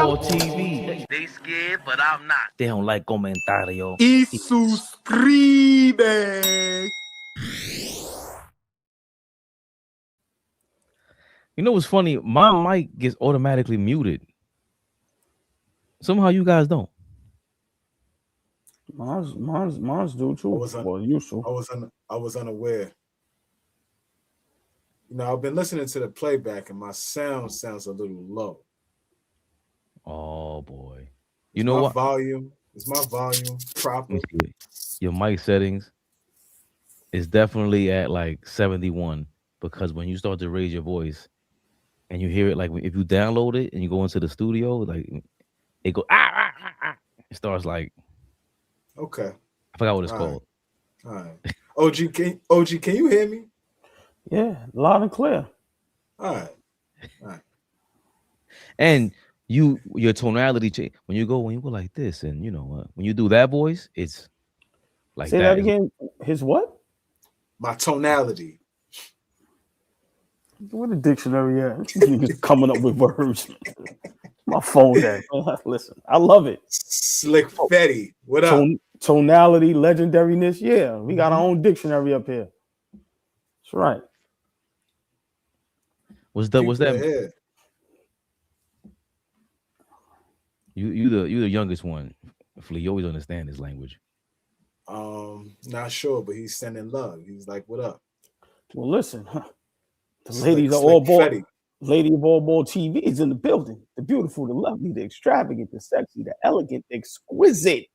AllBall TV. They scared, but I'm not. They don't like comentario. Y suscribe. You know what's funny? My mic gets automatically muted. Somehow you guys don't. Mine's do too. I was unaware. You know, I've been listening to the playback and my sound sounds a little low. Oh boy. You know what? Is my volume proper? Your mic settings is definitely at like 71, because when you start to raise your voice and you hear it, like if you download it and you go into the studio, like it go it starts like, okay. I forgot what it's called. All right. OG, can you hear me? Yeah, loud and clear. All right. And your tonality change when you go like this, and you know when you do that voice, it's like say that again. His what? My tonality. Where the dictionary at? Niggas coming up with words. My phone dead. Listen, I love it. Slick Fetty. What up? Tonality, legendariness. Yeah, we got our own dictionary up here. That's right. Was that? You the youngest one. Flea, you always understand this language. Not sure, but he's sending love. He's like, "What up?" Well, listen, the ladies are AllBall. Lady of AllBall TV is in the building. The beautiful, the lovely, the extravagant, the sexy, the elegant, the exquisite.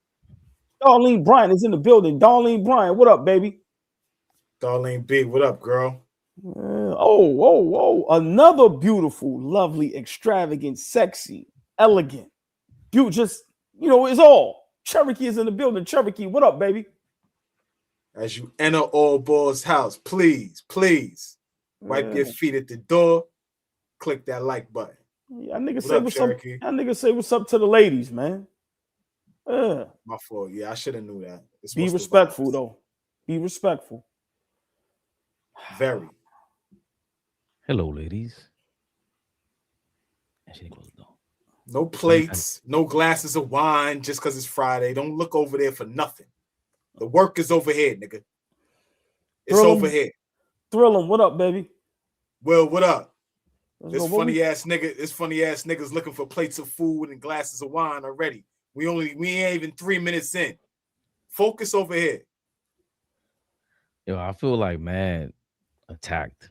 Darlene Bryant is in the building. Darlene Bryant, what up, baby? Darlene B, what up, girl? Another beautiful, lovely, extravagant, sexy, elegant. Just, it's all. Cherokee is in the building. Cherokee, what up, baby? As you enter AllBall's house, please wipe your feet at the door. Click that like button. Yeah, nigga say what's up to the ladies, man. My fault. Yeah, I should have knew that. Be respectful, though. Be respectful. Very. Hello, ladies. No plates, no glasses of wine just because it's Friday. Don't look over there for nothing. The work is overhead, nigga. It's overhead. Thrill 'em. What up, baby? Well, what up? This funny ass niggas looking for plates of food and glasses of wine already. We ain't even 3 minutes in. Focus over here. Yo, I feel like attacked.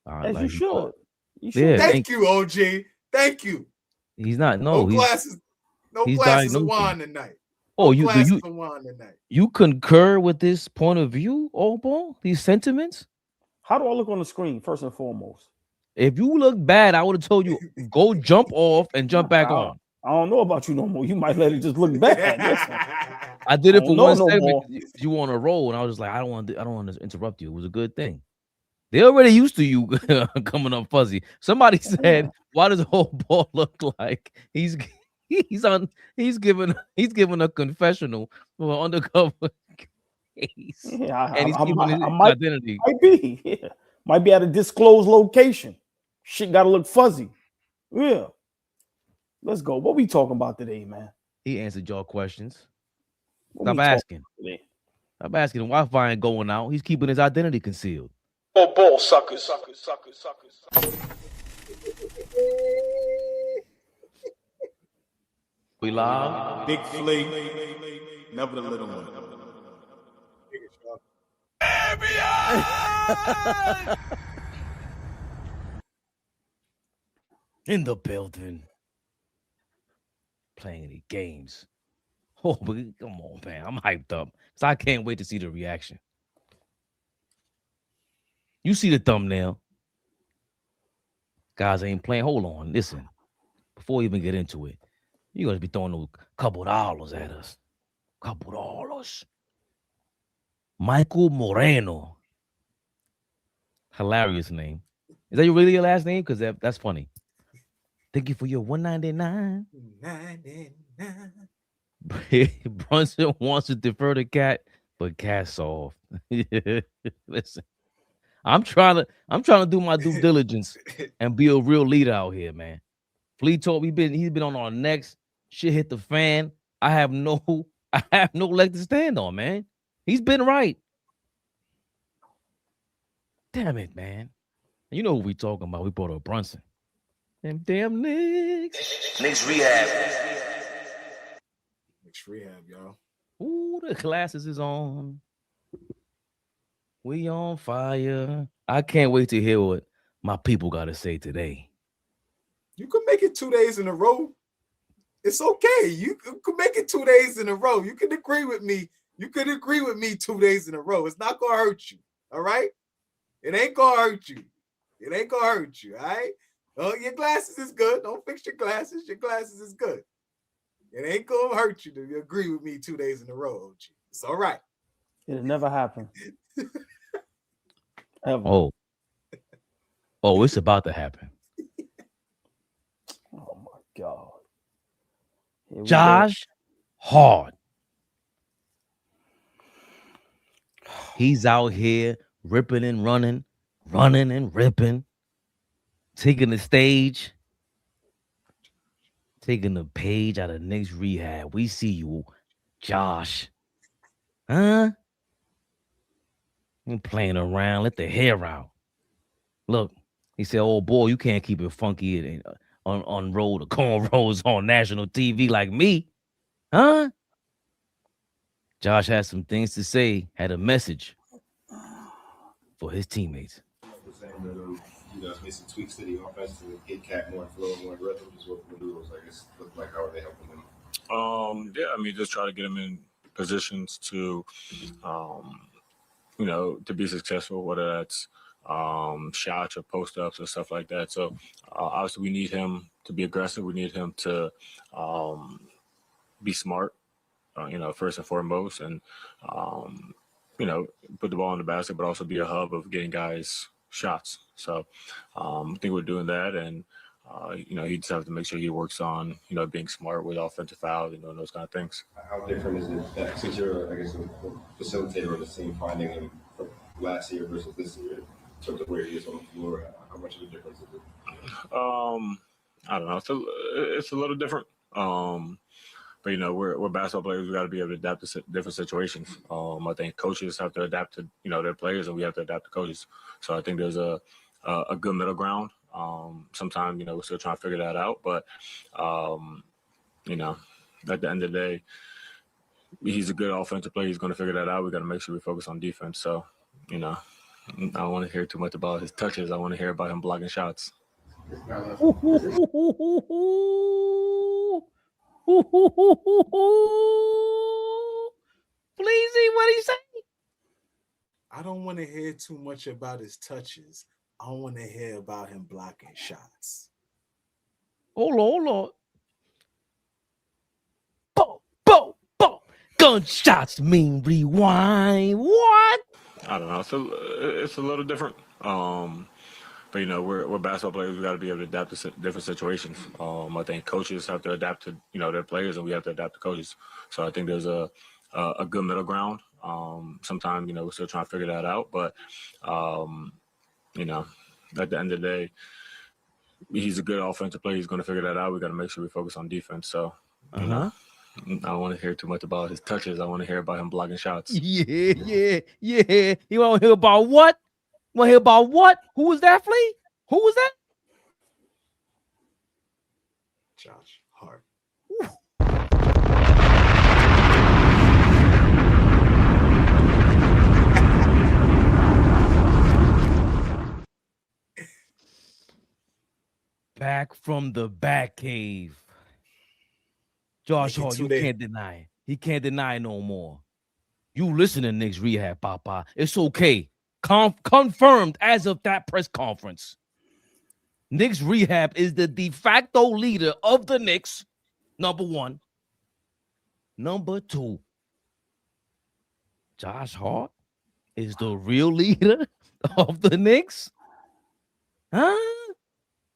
As you should. Yeah, thank you, OG. Thank you. He's not. No glasses of wine tonight. Oh, you concur with this point of view, AllBall? These sentiments? How do I look on the screen, first and foremost? If you look bad, I would have told you, go jump off and jump back on. I don't know about you no more. You might let it just look bad. I did it for one segment. You were on a roll, and I was just like, I don't want to interrupt you. It was a good thing. They're already used to you coming up fuzzy. Somebody said, "Why does AllBall look like he's giving a confessional for an undercover case?" Yeah, and he's keeping his identity. Might be at a disclosed location. Shit got to look fuzzy. Yeah. Let's go. What we talking about today, man? He answered your questions. Stop asking. Stop asking him. Wi-Fi ain't going out. He's keeping his identity concealed. AllBall suckers. We live. Big Flea. Never the little one. In the building. Playing any games. Oh, but come on, man. I'm hyped up. So I can't wait to see the reaction. You see the thumbnail. Guys ain't playing. Hold on. Listen. Before we even get into it, you're going to be throwing a couple dollars at us. Couple dollars. Michael Moreno. Hilarious name. Is that really your last name? Because that's funny. Thank you for your $1.99. Brunson wants to defer the cat, but cat's off. Listen. I'm trying to do my due diligence and be a real leader out here, man. Flea told he's been on our necks. Shit hit the fan. I have no leg to stand on, man. He's been right. Damn it, man. You know who we talking about. We brought up Brunson. Them damn Knicks. Knicks rehab. Knicks rehab, y'all. Ooh, the glasses is on. We on fire. I can't wait to hear what my people got to say today. You can make it 2 days in a row. It's okay. You can make it 2 days in a row. You can agree with me. You can agree with me 2 days in a row. It's not going to hurt you. All right? It ain't going to hurt you. It ain't going to hurt you. All right? Oh, your glasses is good. Don't fix your glasses. Your glasses is good. It ain't going to hurt you to agree with me 2 days in a row, OG. It's all right. It'll never happen. Ever. Oh, it's about to happen. Oh, my God. Josh Hart. He's out here ripping and running and ripping, taking the stage, taking the page out of Knicks rehab. We see you, Josh. Huh? You playing around, let the hair out. Look, he said, "Oh boy, you can't keep it funky on road or cornrows on national TV like me." Huh? Josh had some things to say, had a message for his teammates. You guys made some tweaks to the offense to get Cat more flow, more rhythm. Is what the dudes, I guess, look like. How are they helping him? Yeah, I mean, just try to get him in positions to, to be successful, whether that's shots or post ups or stuff like that. So obviously, we need him to be aggressive. We need him to be smart. First and foremost, and put the ball in the basket, but also be a hub of getting guys shots. So I think we're doing that, and he just has to make sure he works on being smart with offensive fouls and those kind of things. How different is it that since you're, I guess, a facilitator of the team, finding him from last year versus this year in terms of where he is on the floor? How much of a difference is it? I don't know. It's a little different. But we're basketball players. We got to be able to adapt to different situations. I think coaches have to adapt to their players, and we have to adapt to coaches. So I think there's a good middle ground. Sometimes we're still trying to figure that out, but at the end of the day, he's a good offensive player. He's going to figure that out. We got to make sure we focus on defense. So I don't want to hear too much about his touches. I want to hear about him blocking shots. Fleazy, what do you say? I don't want to hear too much about his touches. I want to hear about him blocking shots. Oh Lord. Bo. Gunshots mean rewind. What? I don't know. It's a little different. But we're basketball players. We got to be able to adapt to different situations. I think coaches have to adapt to their players, and we have to adapt to coaches. So I think there's a good middle ground. Sometimes we're still trying to figure that out, but at the end of the day, he's a good offensive player. He's going to figure that out. We got to make sure we focus on defense. So I don't want to hear too much about his touches. I want to hear about him blocking shots. Yeah. You want to hear about what? Want to hear about what? Who was that, Flea? Who was that? Josh Hart. Back from the back cave. Josh Hart, you can't deny it. He can't deny it no more. You listen to Knicks rehab, Papa. It's okay. Confirmed as of that press conference. Knicks rehab is the de facto leader of the Knicks. Number one. Number two. Josh Hart is the real leader of the Knicks. Huh?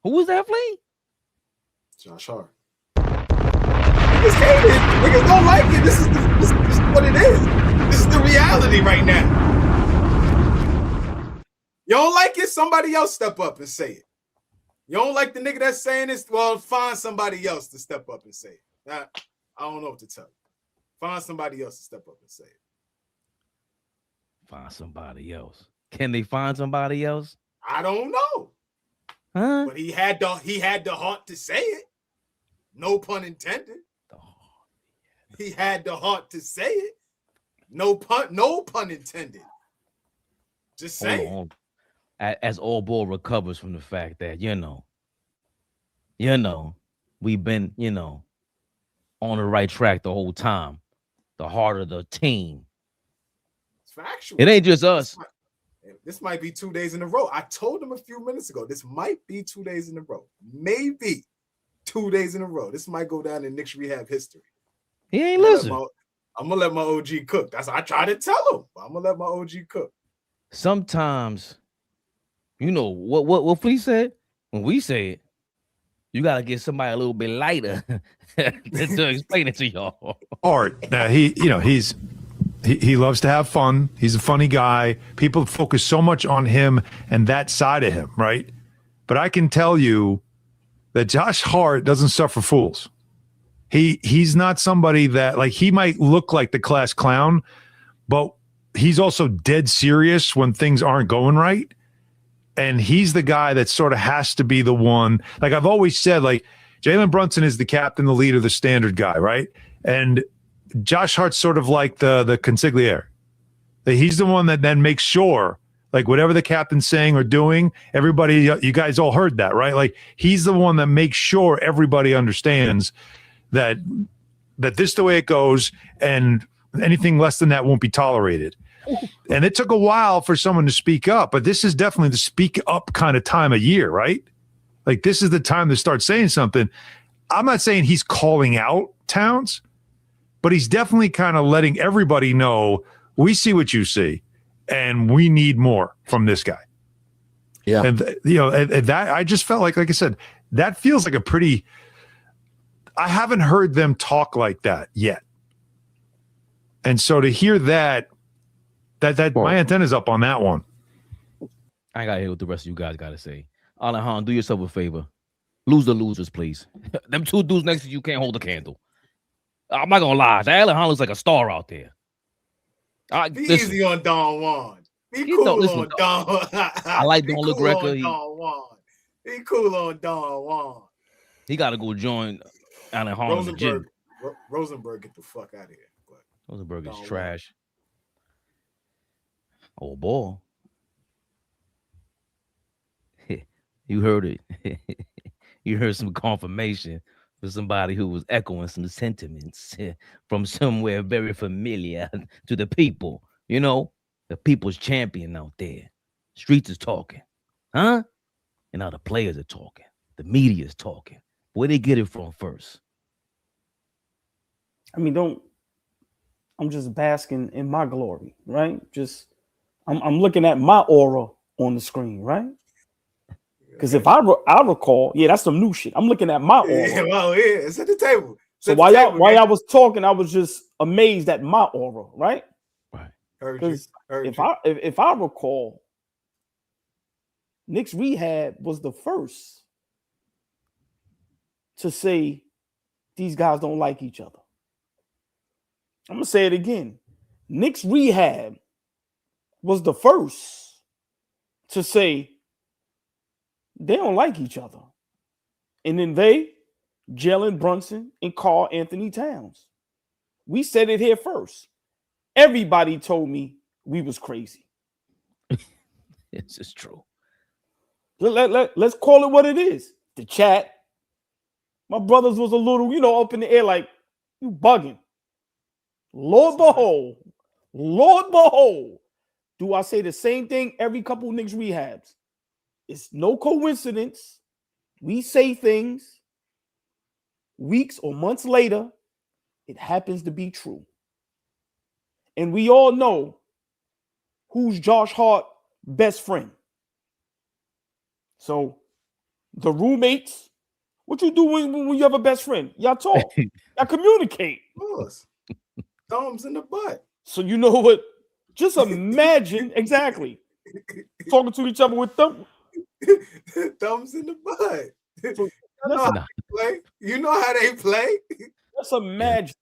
Who was that, Flea? Josh Hart. Niggas hate it. Niggas don't like it. This is what it is. This is the reality right now. You don't like it? Somebody else step up and say it. You don't like the nigga that's saying this? Well, find somebody else to step up and say it. Now, I don't know what to tell you. Find somebody else to step up and say it. Find somebody else. Can they find somebody else? I don't know. Huh? But he had the heart to say it. No pun intended. He had the heart to say it. No pun intended. Just saying. As AllBall recovers from the fact that, we've been, on the right track the whole time. The heart of the team. It's factual. It ain't just us. This might be 2 days in a row. I told him a few minutes ago, this might be 2 days in a row. Maybe 2 days in a row. This might go down in Knicks rehab history. He ain't listening. I'm gonna let my OG cook. That's I try to tell him. I'm gonna let my OG cook. Sometimes, what Flea said? When we say it, you gotta get somebody a little bit lighter to explain it to y'all. Hart, he loves to have fun. He's a funny guy. People focus so much on him and that side of him, right? But I can tell you that Josh Hart doesn't suffer fools. He's not somebody that, like, he might look like the class clown, but he's also dead serious when things aren't going right. And he's the guy that sort of has to be the one. Like I've always said, like, Jalen Brunson is the captain, the leader, the standard guy, right? And Josh Hart's sort of like the consigliere. He's the one that then makes sure, like, whatever the captain's saying or doing, everybody, you guys all heard that, right? Like, he's the one that makes sure everybody understands that this is the way it goes, and anything less than that won't be tolerated. And it took a while for someone to speak up, but this is definitely the speak up kind of time of year, right? Like, this is the time to start saying something. I'm not saying he's calling out Towns, but he's definitely kind of letting everybody know, we see what you see, and we need more from this guy. Yeah. And, that I just felt like I said, that feels like a pretty, I haven't heard them talk like that yet. And so to hear that my antenna's up on that one. I got to hear what the rest of you guys got to say. Alejandro, do yourself a favor. Lose the losers, please. Them two dudes next to you can't hold a candle. I'm not going to lie. Alejandro looks like a star out there. Be easy on Don Juan. Be cool on Don Juan. I like Don LaGreca. Be cool on Don Juan. He got to go join Alejandro in the gym. Rosenberg, get the fuck out of here. Rosenberg is trash. Oh, boy. You heard it. You heard some confirmation for somebody who was echoing some sentiments from somewhere very familiar to the people. The people's champion out there. Streets is talking. Huh? And now the players are talking. The media is talking. Where they get it from first? I mean, I'm just basking in my glory, right? I'm looking at my aura on the screen, right? Because if I recall, that's some new shit. I'm looking at my aura. Yeah, well, yeah, it's at the table. So while y'all was talking, I was just amazed at my aura, right? Right. Because if I recall, Knicks Rehab was the first to say these guys don't like each other. I'm gonna say it again. Knicks Rehab was the first to say they don't like each other. And then Jalen Brunson and Karl Anthony Towns. We said it here first. Everybody told me we was crazy. It's just true. Let's call it what it is. The chat. My brothers was a little, up in the air like, you bugging. Lord behold, do I say the same thing every couple Knicks rehabs? It's no coincidence. We say things weeks or months later, it happens to be true. And we all know who's Josh Hart's best friend. So the roommates, what you do when you have a best friend? Y'all talk. Y'all communicate. Of course. Thumbs in the butt. So you know what? Just imagine exactly talking to each other with them. Thumbs in the butt. So, You know how they play. You know how they play. Let's imagine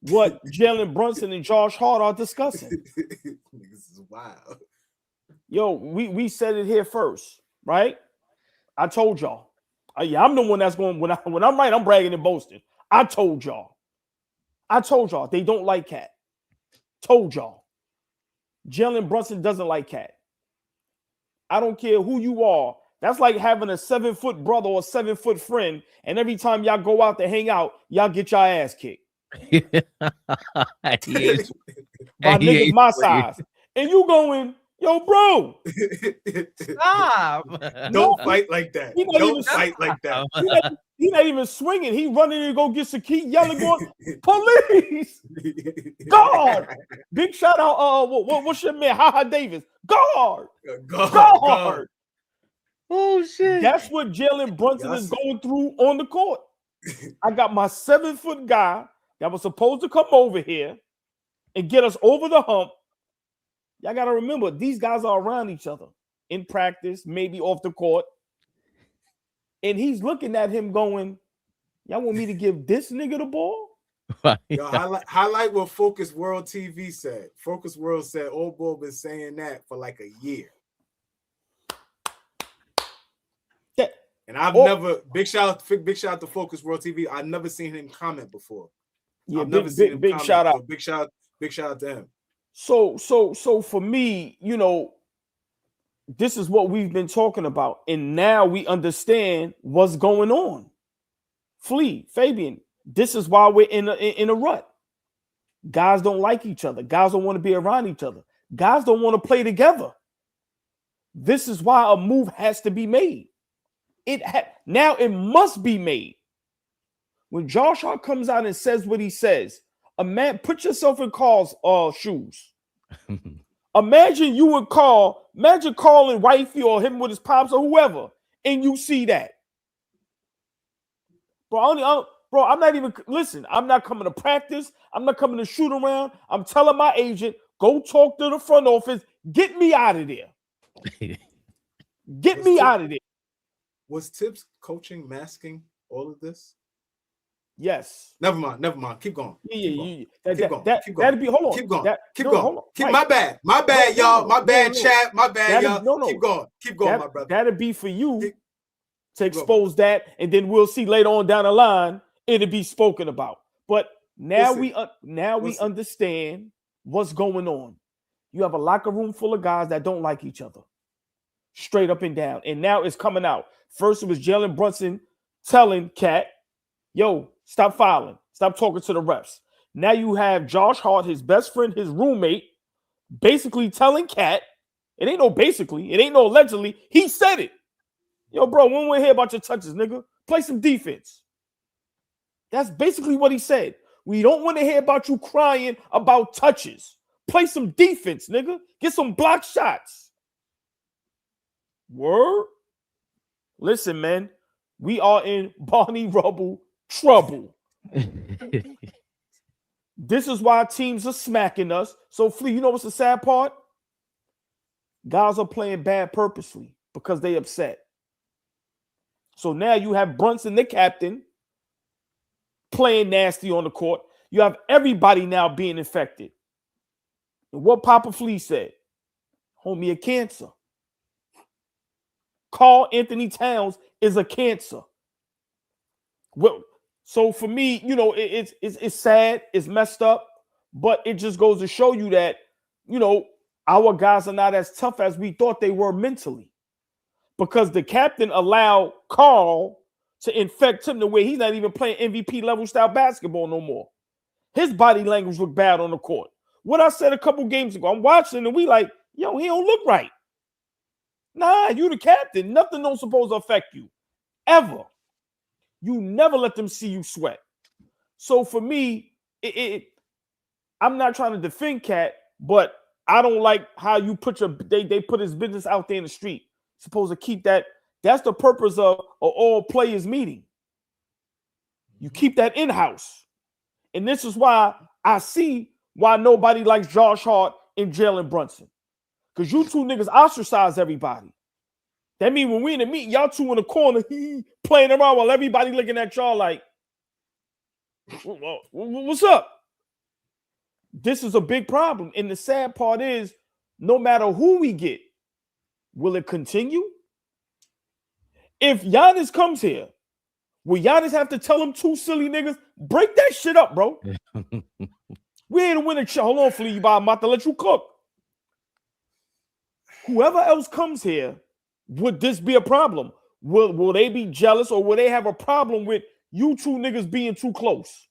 what Jalen Brunson and Josh Hart are discussing. This is wild. Yo, we said it here first, right? I told y'all. I'm the one that's going when I'm right, I'm bragging and boasting. I told y'all they don't like Cat. Told y'all. Jalen Brunson doesn't like Cat. I don't care who you are. That's like having a 7-foot brother or a 7-foot friend, and every time y'all go out to hang out, y'all get your ass kicked. By niggas my size. And you going, yo, bro. Stop. Don't fight like that. Don't fight like that. He not even swinging. He running to go get some key, yelling, going, police. Guard. Big shout out. What's your man? Davis. Guard. Guard. Oh, shit. That's what Jalen Brunson is going through on the court. I got my 7-foot guy that was supposed to come over here and get us over the hump. Y'all got to remember, these guys are around each other in practice, maybe off the court. And he's looking at him going, y'all want me to give this nigga the ball? Yo, highlight what Focus World TV said. Focus World said AllBall been saying that for like a year. And I've never big shout out to Focus World TV. I've never seen him comment before. Yeah, big shout out. So big shout out to him. So for me, you know, this is what we've been talking about, and now we understand what's going on. Flea, Fabian, this is why we're in a rut. Guys don't like each other. Guys don't want to be around each other. Guys don't want to play together. This is why a move has to be made. Now it must be made. When Josh Hart comes out and says what he says, put yourself in Carl's shoes. Imagine you would imagine calling wifey or him with his pops or whoever, and you see that. Bro, I'm not even, listen, I'm not coming to practice. I'm not coming to shoot around. I'm telling my agent, go talk to the front office. Get me out of there. Get me out of there. Was Tibbs coaching masking all of this? Yes. Never mind. Keep going. Keep going. That'd be, hold on. Keep going. Keep going. My bad, y'all. My bad, chat. My bad, y'all. Keep going. Keep going, my brother. That'd be for you to expose that, and then we'll see later on down the line it'll be spoken about. But now we understand what's going on. You have a locker room full of guys that don't like each other, straight up and down, and now it's coming out. First, it was Jalen Brunson telling Cat, yo, stop fouling. Stop talking to the refs. Now you have Josh Hart, his best friend, his roommate, basically telling Cat, it ain't no basically, it ain't no allegedly, he said it. Yo, bro, when we hear about your touches, nigga, play some defense. That's basically what he said. We don't want to hear about you crying about touches. Play some defense, nigga. Get some block shots. Word? Listen, man, we are in Barney Rubble trouble. This is why teams are smacking us. So, Flea, you know what's the sad part? Guys are playing bad purposely because they upset. So now you have Brunson, the captain, playing nasty on the court. You have everybody now being infected. And what Papa Flea said, homie, a cancer. Karl Anthony Towns is a cancer. Well, so for me, you know, it's sad, it's messed up, but it just goes to show you that, you know, our guys are not as tough as we thought they were mentally, because the captain allowed Karl to infect him the way he's not even playing MVP level style basketball no more. His body language looked bad on the court. What I said a couple games ago, I'm watching and we like, yo, he don't look right. Nah, you the captain. Nothing don't supposed to affect you. Ever. You never let them see you sweat. So for me, I'm not trying to defend Cat, but I don't like how you put they put his business out there in the street. Supposed to keep that. That's the purpose of all players meeting. You keep that in-house. And this is why I see why nobody likes Josh Hart and Jalen Brunson. Because you two niggas ostracize everybody. That means when we in the meeting, y'all two in the corner, playing around while everybody looking at y'all like, what's up? This is a big problem. And the sad part is, no matter who we get, will it continue? If Giannis comes here, will Giannis have to tell them two silly niggas, break that shit up, bro? We ain't winning. Hold on, Flea, I'm about to let you cook. Whoever else comes here, would this be a problem? Will they be jealous, or will they have a problem with you two niggas being too close?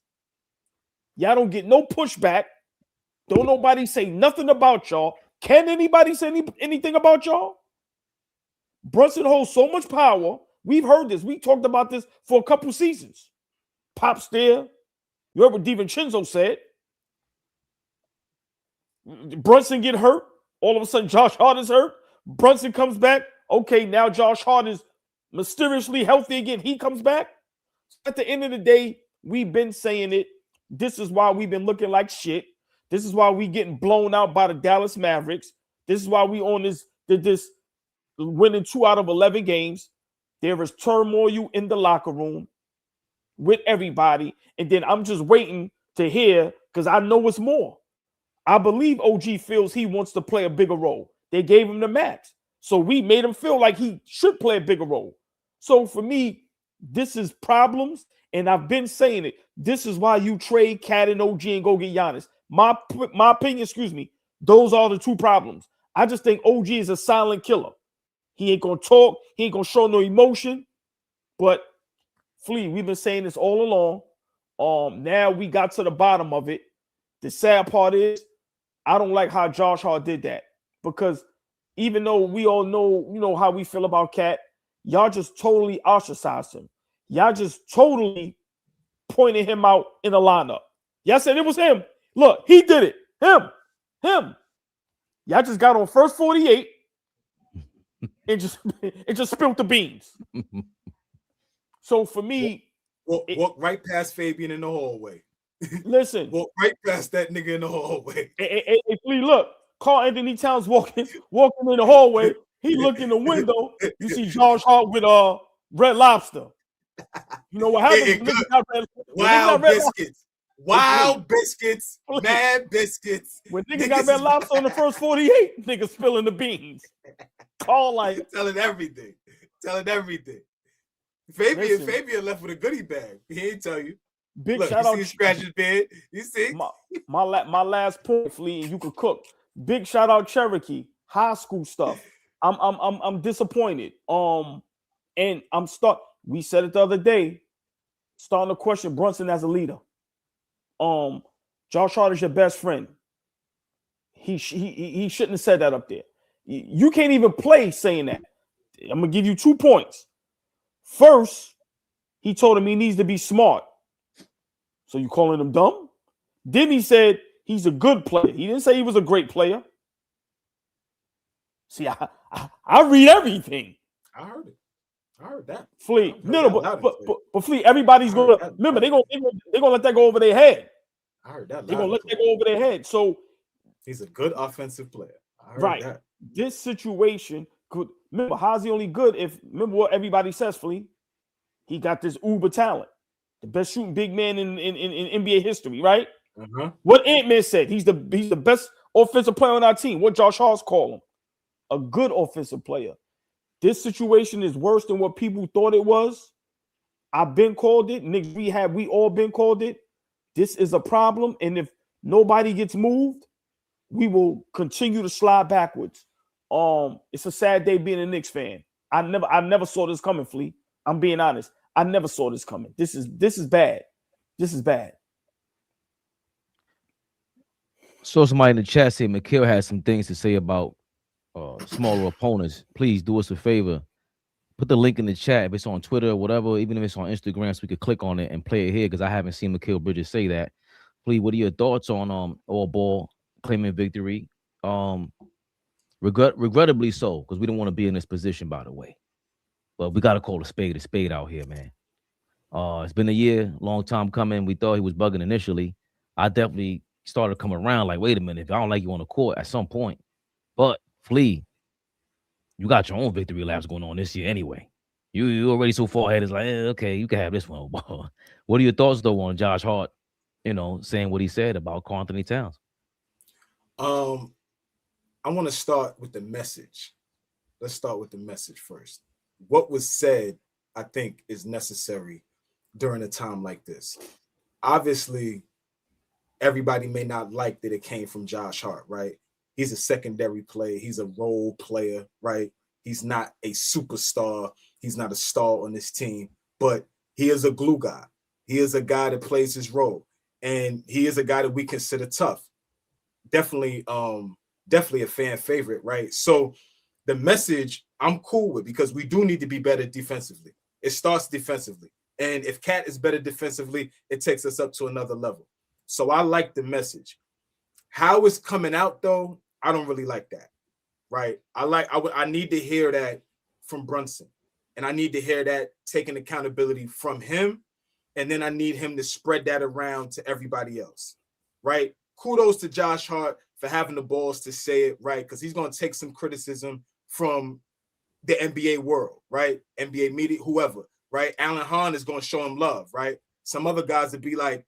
Y'all don't get no pushback. Don't nobody say nothing about y'all. Can anybody say anything about y'all? Brunson holds so much power. We've heard this. We talked about this for a couple seasons. Pop's there. You heard what DiVincenzo said. Brunson get hurt. All of a sudden, Josh Hart is hurt. Brunson comes back. Okay, now Josh Hart is mysteriously healthy again. He comes back. At the end of the day, we've been saying it. This is why we've been looking like shit. This is why we getting blown out by the Dallas Mavericks. This is why we on this winning 2 out of 11 games. There is turmoil in the locker room with everybody. And then I'm just waiting to hear, because I know it's more. I believe OG feels he wants to play a bigger role. They gave him the max. So we made him feel like he should play a bigger role. So for me, this is problems. And I've been saying it. This is why you trade Cat and OG and go get Giannis. My opinion, excuse me, those are the two problems. I just think OG is a silent killer. He ain't going to talk. He ain't going to show no emotion. But, Flea, we've been saying this all along. Now we got to the bottom of it. The sad part is, I don't like how Josh Hart did that. Because even though we all know, you know, how we feel about Cat, y'all just totally ostracized him. Y'all just totally pointed him out in the lineup. Y'all said it was him. Look, he did it. Him. Y'all just got on first 48 and just spilled the beans. So for me, walk right past Fabian in the hallway. Listen, walk right past that nigga in the hallway. Hey, Flea, look, Carl Anthony Towns walking in the hallway. He looked in the window. You see Josh Hart with Red Lobster. You know what happened? Wild biscuits. Wild biscuits, mad biscuits. When niggas got Red Lobster on the first 48, niggas spilling the beans. Call like telling everything. Fabian left with a goodie bag. He ain't tell you. Big Look, shout you out see scratch his bed. You see my last point, Flea, and you could cook. Big shout out Cherokee, high school stuff. I'm disappointed. And we said it the other day, starting to question Brunson as a leader. Josh Hart is your best friend. He shouldn't have said that up there. You can't even play saying that. I'm gonna give you 2 points. First, he told him he needs to be smart. So you calling him dumb? Then he said he's a good player. He didn't say he was a great player. See, I read everything. I heard that. Flea. But Flea, everybody's gonna remember they're gonna let that go over their head. I heard that. They're gonna let that go over their head. So he's a good offensive player. I heard right. That. This situation could remember how's he only good if remember what everybody says, Flea. He got this uber talent, the best shooting big man in NBA history, right? Uh-huh. What Ant-Man said, he's the best offensive player on our team. What Josh Hart's call him, a good offensive player. This situation is worse than what people thought it was. I've been called it. Knicks Rehab, we all been called it. This is a problem, and if nobody gets moved, we will continue to slide backwards. It's a sad day being a Knicks fan. I never saw this coming, Flea. I'm being honest. I never saw this coming. This is bad. This is bad. So somebody in the chat said Mikhail has some things to say about smaller opponents. Please do us a favor. Put the link in the chat if it's on Twitter or whatever, even if it's on Instagram, so we could click on it and play it here, because I haven't seen Mikhail Bridges say that. Please, what are your thoughts on AllBall claiming victory? Regrettably so, because we don't want to be in this position, by the way. But we got to call a spade out here, man. It's been a year, long time coming. We thought he was bugging initially. I definitely started coming around like, wait a minute, if I don't like you on the court at some point. But Flea, You got your own victory laps going on this year anyway. You already so far ahead. It's like, okay, you can have this one. What are your thoughts though on Josh Hart? Saying what he said about Karl Anthony Towns. I want to start with the message. Let's start with the message first. What was said, I think, is necessary during a time like this. Obviously, everybody may not like that it came from Josh Hart, right? He's a secondary player. He's a role player, right? He's not a superstar. He's not a star on this team, but he is a glue guy. He is a guy that plays his role, and he is a guy that we consider tough. Definitely a fan favorite, right? So the message I'm cool with, because we do need to be better defensively. It starts defensively. And if Cat is better defensively, it takes us up to another level. So I like the message. How it's coming out, though, I don't really like that, right? I need to hear that from Brunson. And I need to hear that taking accountability from him. And then I need him to spread that around to everybody else, right? Kudos to Josh Hart for having the balls to say it, right? Because he's going to take some criticism from the NBA world, right? NBA media, whoever, right? Alan Hahn is going to show him love, right? Some other guys would be like,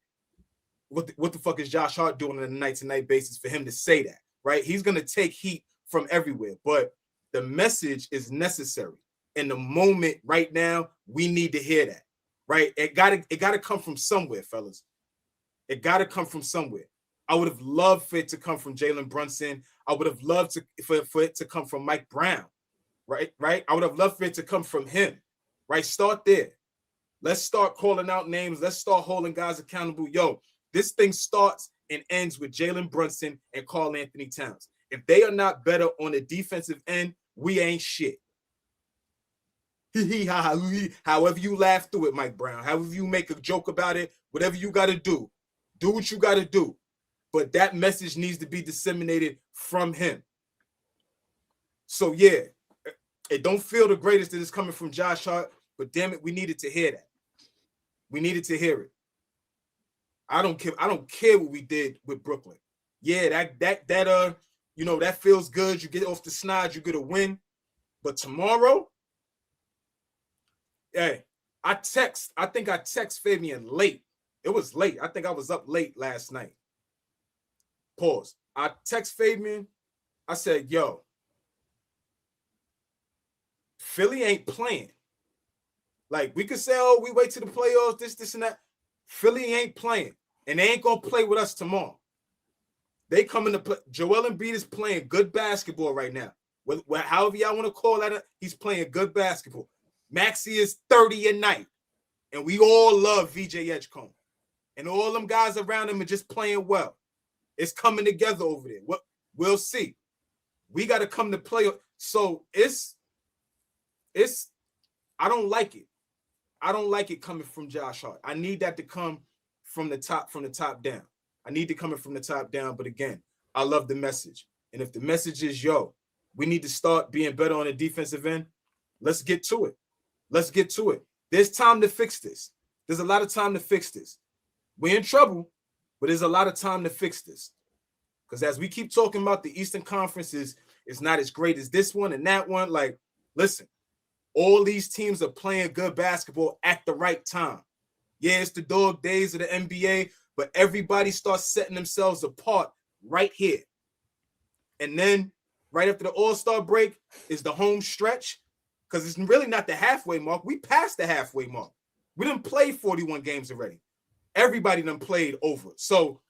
what the fuck is Josh Hart doing on a night-to-night basis for him to say that, right? He's going to take heat from everywhere, but the message is necessary. In the moment right now, we need to hear that, right? It got to come from somewhere, fellas. It got to come from somewhere. I would have loved for it to come from Jalen Brunson. I would have loved for it to come from Mike Brown, right? I would have loved for it to come from him, right? Start there. Let's start calling out names. Let's start holding guys accountable. Yo, this thing starts and ends with Jalen Brunson and Karl Anthony Towns. If they are not better on the defensive end, we ain't shit. However you laugh through it, Mike Brown, however you make a joke about it, whatever you got to do what you got to do. But that message needs to be disseminated from him. So, yeah, it don't feel the greatest that it's coming from Josh Hart, but damn it, we needed to hear that. We needed to hear it. I don't care what we did with Brooklyn. Yeah, that feels good. You get off the snide, you get a win. But tomorrow, hey, I think I text Fabian late. It was late. I think I was up late last night. Pause. I text Fabian. I said, yo, Philly ain't playing. Like, we could say, oh, we wait to the playoffs, this, and that. Philly ain't playing. And they ain't going to play with us tomorrow. They coming to play. Joel Embiid is playing good basketball right now. However y'all want to call that, he's playing good basketball. Maxey is 30 a night. And we all love VJ Edgecombe. And all them guys around him are just playing well. It's coming together over there. We'll see. We got to come to play. So it's I don't like it. I don't like it coming from Josh Hart. I need that to come from the top down. I need to come from the top down. But again, I love the message. And if the message is, yo, we need to start being better on the defensive end, let's get to it. Let's get to it. There's time to fix this. There's a lot of time to fix this. We're in trouble, but there's a lot of time to fix this. Because as we keep talking about the Eastern Conference is not as great as this one and that one. Like, listen, all these teams are playing good basketball at the right time. Yeah, it's the dog days of the NBA, but everybody starts setting themselves apart right here. And then right after the All-Star break is the home stretch, because it's really not the halfway mark. We passed the halfway mark. We done played 41 games already. Everybody done played over. So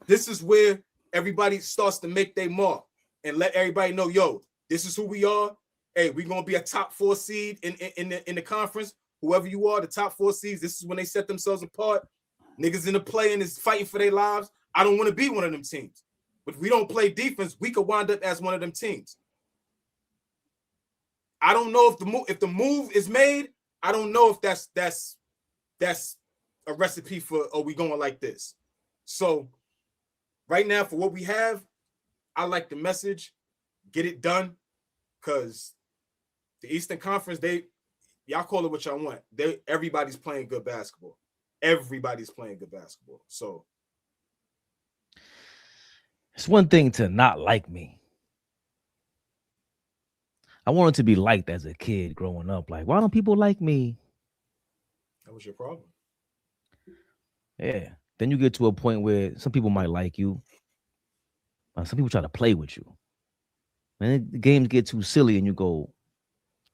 this is where everybody starts to make their mark and let everybody know, yo, this is who we are. Hey, we're going to be a top 4 seed in the conference. Whoever you are, the top 4 seeds, this is when they set themselves apart. Niggas in the play and is fighting for their lives. I don't want to be one of them teams. But if we don't play defense, we could wind up as one of them teams. I don't know if the move is made. I don't know if that's a recipe for, are we going like this? So right now, for what we have, I like the message. Get it done. Because the Eastern Conference, y'all call it what y'all want. Everybody's playing good basketball. Everybody's playing good basketball. So it's one thing to not like me. I wanted to be liked as a kid growing up. Like, why don't people like me? That was your problem. Yeah. Then you get to a point where some people might like you. Some people try to play with you. And the games get too silly and you go,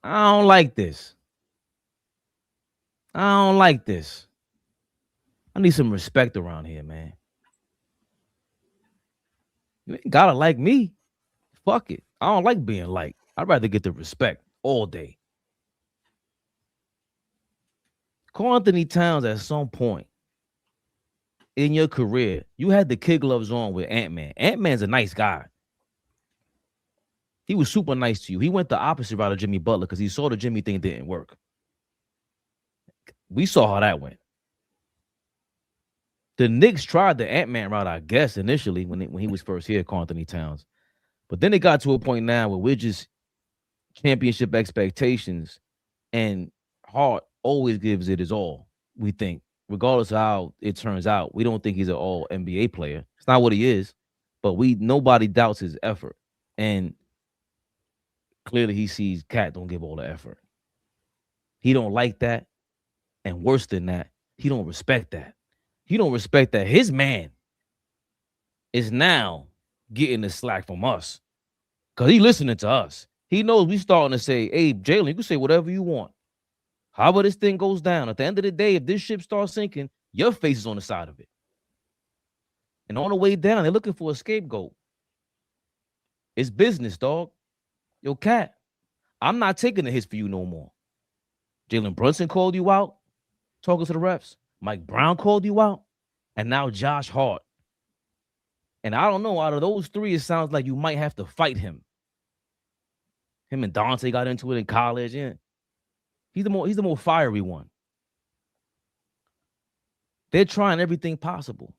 I don't like this. I don't like this. I need some respect around here, man. You ain't gotta like me. Fuck it. I don't like being liked. I'd rather get the respect all day. Karl Anthony Towns, at some point in your career, you had the kid gloves on with Ant-Man. Ant-Man's a nice guy. He was super nice to you. He went the opposite route of Jimmy Butler because he saw the Jimmy thing didn't work. We saw how that went. The Knicks tried the Ant-Man route, I guess, initially when he was first here, Karl Anthony Towns. But then it got to a point now where we're just championship expectations, and Hart always gives it his all, we think. Regardless of how it turns out, we don't think he's an all NBA player. It's not what he is, but nobody doubts his effort. And clearly he sees Cat don't give all the effort. He don't like that. And worse than that, he don't respect that. He don't respect that his man is now getting the slack from us because he listening to us. He knows we starting to say, hey, Jalen, you can say whatever you want. However this thing goes down, at the end of the day, if this ship starts sinking, your face is on the side of it. And on the way down, they're looking for a scapegoat. It's business, dog. Yo, Cat, I'm not taking the hits for you no more. Jalen Brunson called you out, talking to the refs. Mike Brown called you out. And now Josh Hart. And I don't know, out of those three, it sounds like you might have to fight him. Him and Dante got into it in college. Yeah. He's the more fiery one. They're trying everything possible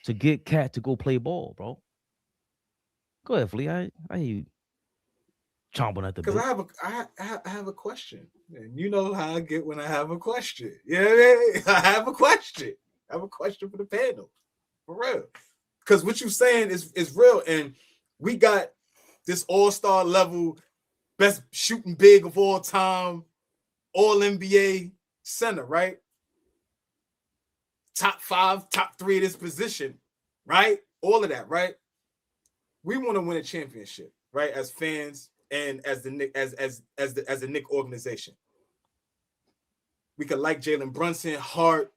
to get Cat to go play ball, bro. Go ahead, Flea. I hear you chomping at the bit. Because I have a question. And you know how I get when I have a question. Yeah, I have a question. I have a question for the panel. For real. Because what you're saying is real. And we got this all-star level, best shooting big of all time, all NBA center, right? Top 5, top 3 of this position, right? All of that, right? We want to win a championship, right? As fans and as the Knicks organization. We could like Jalen Brunson, Hart,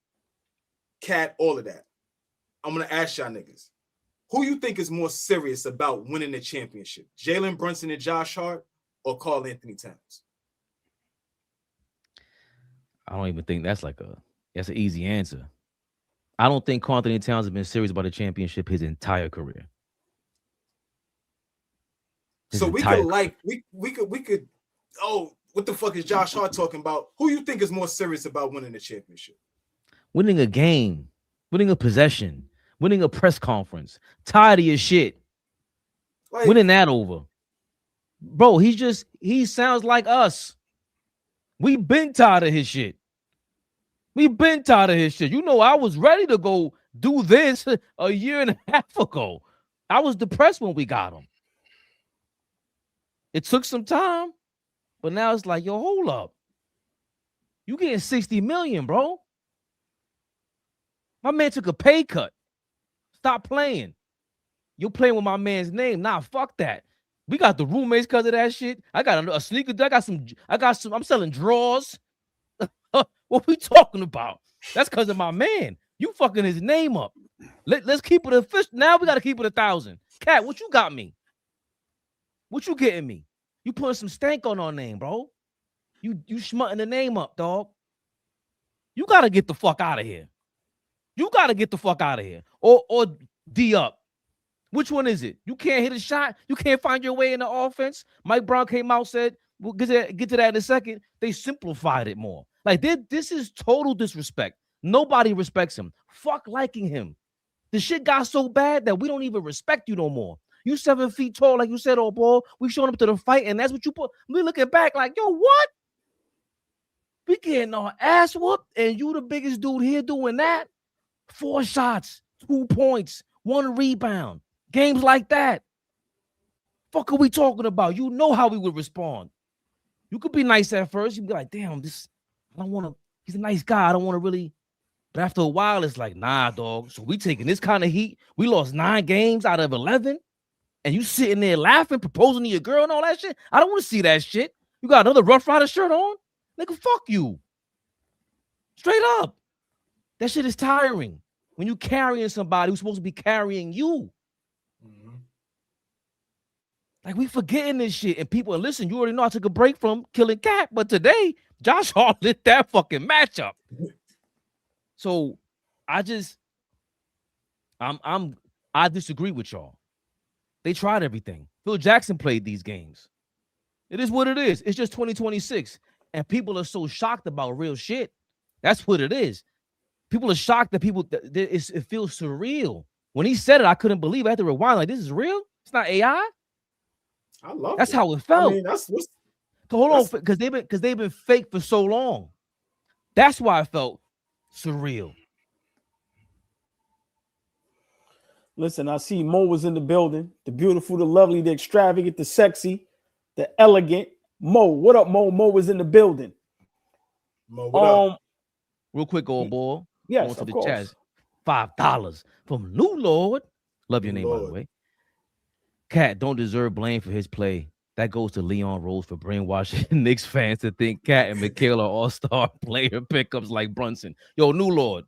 Cat, all of that. I'm gonna ask y'all niggas, who you think is more serious about winning the championship? Jalen Brunson and Josh Hart or Karl Anthony Towns? I don't even think that's an easy answer. I don't think Karl Anthony Towns has been serious about the championship his entire career. So we could what the fuck is Josh Hart talking about? Who you think is more serious about winning the championship? Winning a game, winning a possession, winning a press conference, tired of your shit, winning that over. Bro, he sounds like us. We been tired of his shit. We been tired of his shit. You know, I was ready to go do this a year and a half ago. I was depressed when we got him. It took some time, but now it's like, yo, hold up. You getting $60 million, bro. My man took a pay cut. Stop playing. You're playing with my man's name. Nah, fuck that. We got the roommates because of that shit. I got a sneaker. I'm selling drawers. What we talking about? That's because of my man. You fucking his name up. Let's keep it official. Now we got to keep it 1,000. Cat, what you got me? What you getting me? You putting some stank on our name, bro. You schmutting the name up, dog. You got to get the fuck out of here. You got to get the fuck out of here. Or D up. Which one is it? You can't hit a shot. You can't find your way in the offense. Mike Brown came out, said, we'll get to that in a second. They simplified it more. Like, this is total disrespect. Nobody respects him. Fuck liking him. The shit got so bad that we don't even respect you no more. You 7 feet tall, like you said, AllBall. We showing up to the fight, and that's what you put. We looking back like, yo, what? We getting our ass whooped, and you the biggest dude here doing that? 4 shots, 2 points, 1 rebound. Games like that. fuck are we talking about? You know how we would respond. You could be nice at first. You'd be like, damn, I don't want to, he's a nice guy. I don't want to really. But after a while, it's like, nah, dog. So we taking this kind of heat. We lost 9 games out of 11. And you sitting there laughing, proposing to your girl and all that shit. I don't want to see that shit. You got another Rough Rider shirt on? Nigga, fuck you. Straight up. That shit is tiring. When you carrying somebody who's supposed to be carrying you. Like, we forgetting this shit. And people, listen, you already know I took a break from killing Cat, but today, Josh Hart lit that fucking matchup. So I disagree with y'all. They tried everything. Phil Jackson played these games. It is what it is. It's just 2026. And people are so shocked about real shit. That's what it is. People are shocked that it feels surreal. When he said it, I couldn't believe it. I had to rewind. Like, this is real? It's not AI? I love That's how it felt. I mean, hold on, because they've been fake for so long. That's why I felt surreal. Listen, I see Mo was in the building. The beautiful, the lovely, the extravagant, the sexy, the elegant. Mo, what up, Mo? Mo was in the building. Mo, what up? Real quick, old boy. Yes, of course. Chat. $5 from New Lord. Love your name, by the way. Cat don't deserve blame for his play. That goes to Leon Rose for brainwashing Knicks fans to think Cat and Mikal are all-star player pickups like Brunson. Yo, New Lord.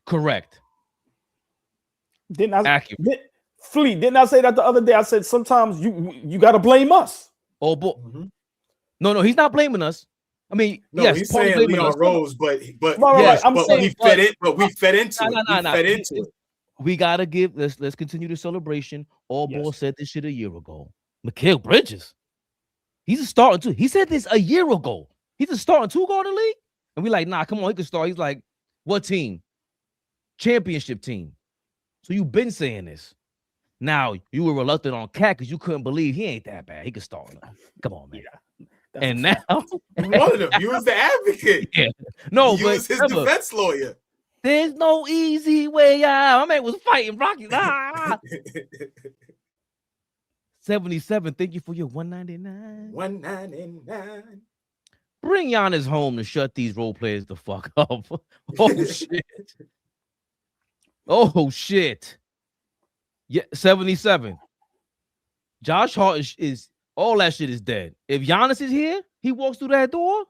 Correct. Didn't I say that the other day? I said sometimes you got to blame us. Oh, boy. No, he's not blaming us. I mean, no, yes, he's saying Leon Rose, but yes, we fed into it. We gotta give. Let's continue the celebration. AllBall said this shit a year ago. Mikal Bridges, he's a starting too. He said this a year ago. He's a starting 2-guard in the league, and we like, nah, come on, he can start. He's like, what team? Championship team. So you've been saying this. Now you were reluctant on Cat because you couldn't believe he ain't that bad. He could start. Come on, man. Yeah, and now you wanted him. You was the advocate. Yeah. No, you was his defense lawyer. There's no easy way out. My man was fighting Rocky. 77. Thank you for your 199. 199. Bring Giannis home to shut these role players the fuck up. Oh shit. Oh shit. Yeah, 77. Josh Hart is all that shit is dead. If Giannis is here, he walks through that door.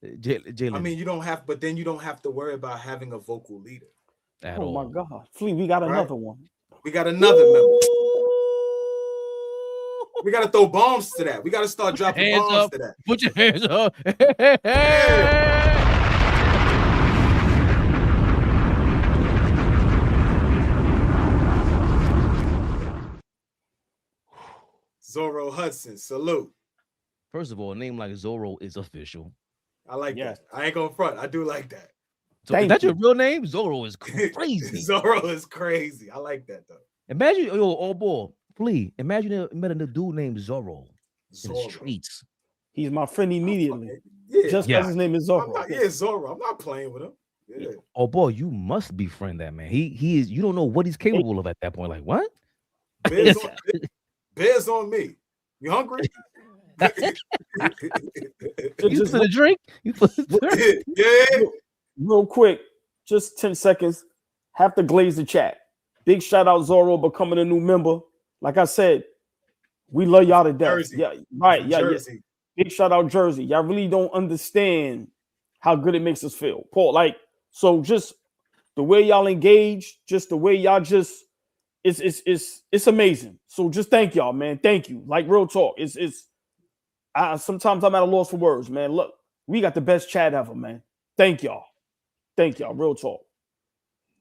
Jalen. I mean, you don't have to worry about having a vocal leader. Oh my God. Flea, we got another one. We got another member. We got to throw bombs to that. We got to start dropping bombs to that. Put your hands up. Zorro Hudson, salute. First of all, a name like Zorro is official. I like that. I ain't gonna front. I do like that. So is that your real name? Zorro is crazy. Zorro is crazy. I like that though. Imagine, AllBall, Flea. Imagine you met a dude named Zorro in the streets. He's my friend immediately. Just because his name is Zorro. Zorro. I'm not playing with him. Yeah. AllBall, you must befriend that man. He is. You don't know what he's capable of at that point. Like what? Bears on me. You hungry? You for the drink? You for the drink? Yeah. Real quick, just 10 seconds. Have to glaze the chat. Big shout out Zorro becoming a new member. Like I said, we love y'all to death. Jersey. Yeah, right. Yeah, Jersey. Yeah. Big shout out Jersey. Y'all really don't understand how good it makes us feel. Paul, so just the way y'all engage, just the way y'all just it's amazing. So just thank y'all, man. Thank you. Like real talk. Sometimes I'm at a loss for words, man. Look, we got the best chat ever, man. Thank y'all. Thank y'all. Real talk.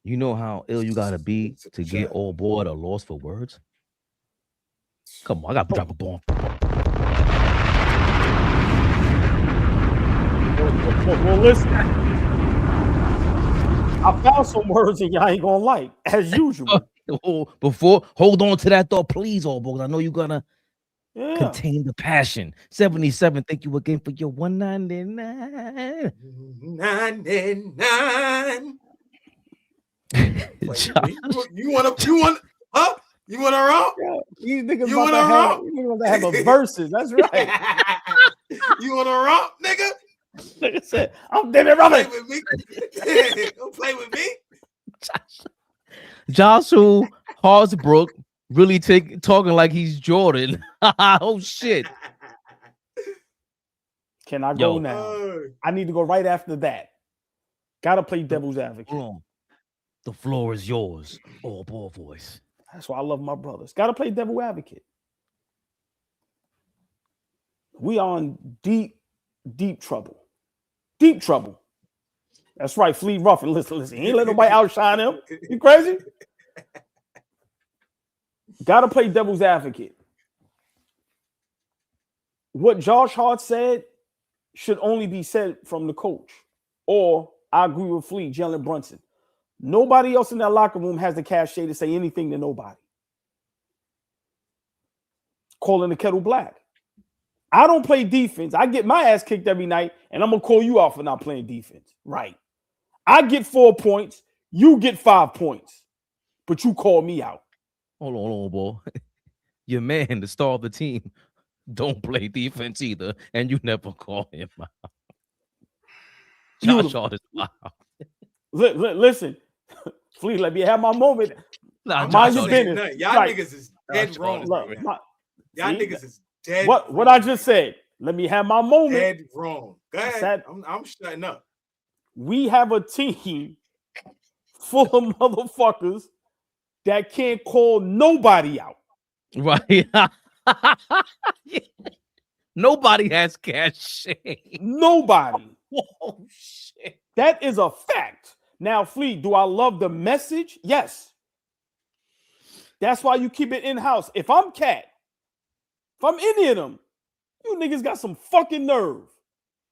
You know how ill you gotta be to get AllBall at a loss for words? Come on, I gotta drop a bomb. Well, listen. I found some words and y'all ain't gonna like, as usual. Before, hold on to that thought, please, AllBall. I know you're gonna contain the passion. 77. Thank you again for your 199. 99. You want, huh? You want to romp? Yeah, these niggas You want to have a versus. That's right. You want to romp, nigga? Nigga said, I'm David Robin. Play with me. Don't play with me. Joshua Hartsbrook really talking like he's Jordan. Oh shit. Can I go now? I need to go right after that. Gotta play devil's advocate. Hold on. The floor is yours. Oh, ball voice. That's why I love my brothers. Gotta play devil advocate. We are in deep, deep trouble. Deep trouble. That's right, Fleet Ruffin. Listen. He ain't let nobody outshine him. You crazy? Gotta play devil's advocate. What Josh Hart said should only be said from the coach. Or I agree with Fleet, Jalen Brunson. Nobody else in that locker room has the cachet to say anything to nobody. Calling the kettle black. I don't play defense. I get my ass kicked every night, and I'm going to call you out for not playing defense. Right. I get 4 points. You get 5 points. But you call me out. Hold on, boy. Your man, the star of the team, don't play defense either, and you never call him out. Josh Hart is wild. Listen, Fleet, let me have my moment. Mind your business. Y'all niggas is dead wrong. Y'all niggas is dead. What I just said. Let me have my moment. Dead wrong. Go ahead. I'm shutting up. We have a team full of motherfuckers that can't call nobody out. Right. Nobody has cachet. Nobody. Oh shit. That is a fact. Now, Fleet, do I love the message? Yes. That's why you keep it in-house. If I'm Cat, if I'm any of them, you niggas got some fucking nerve.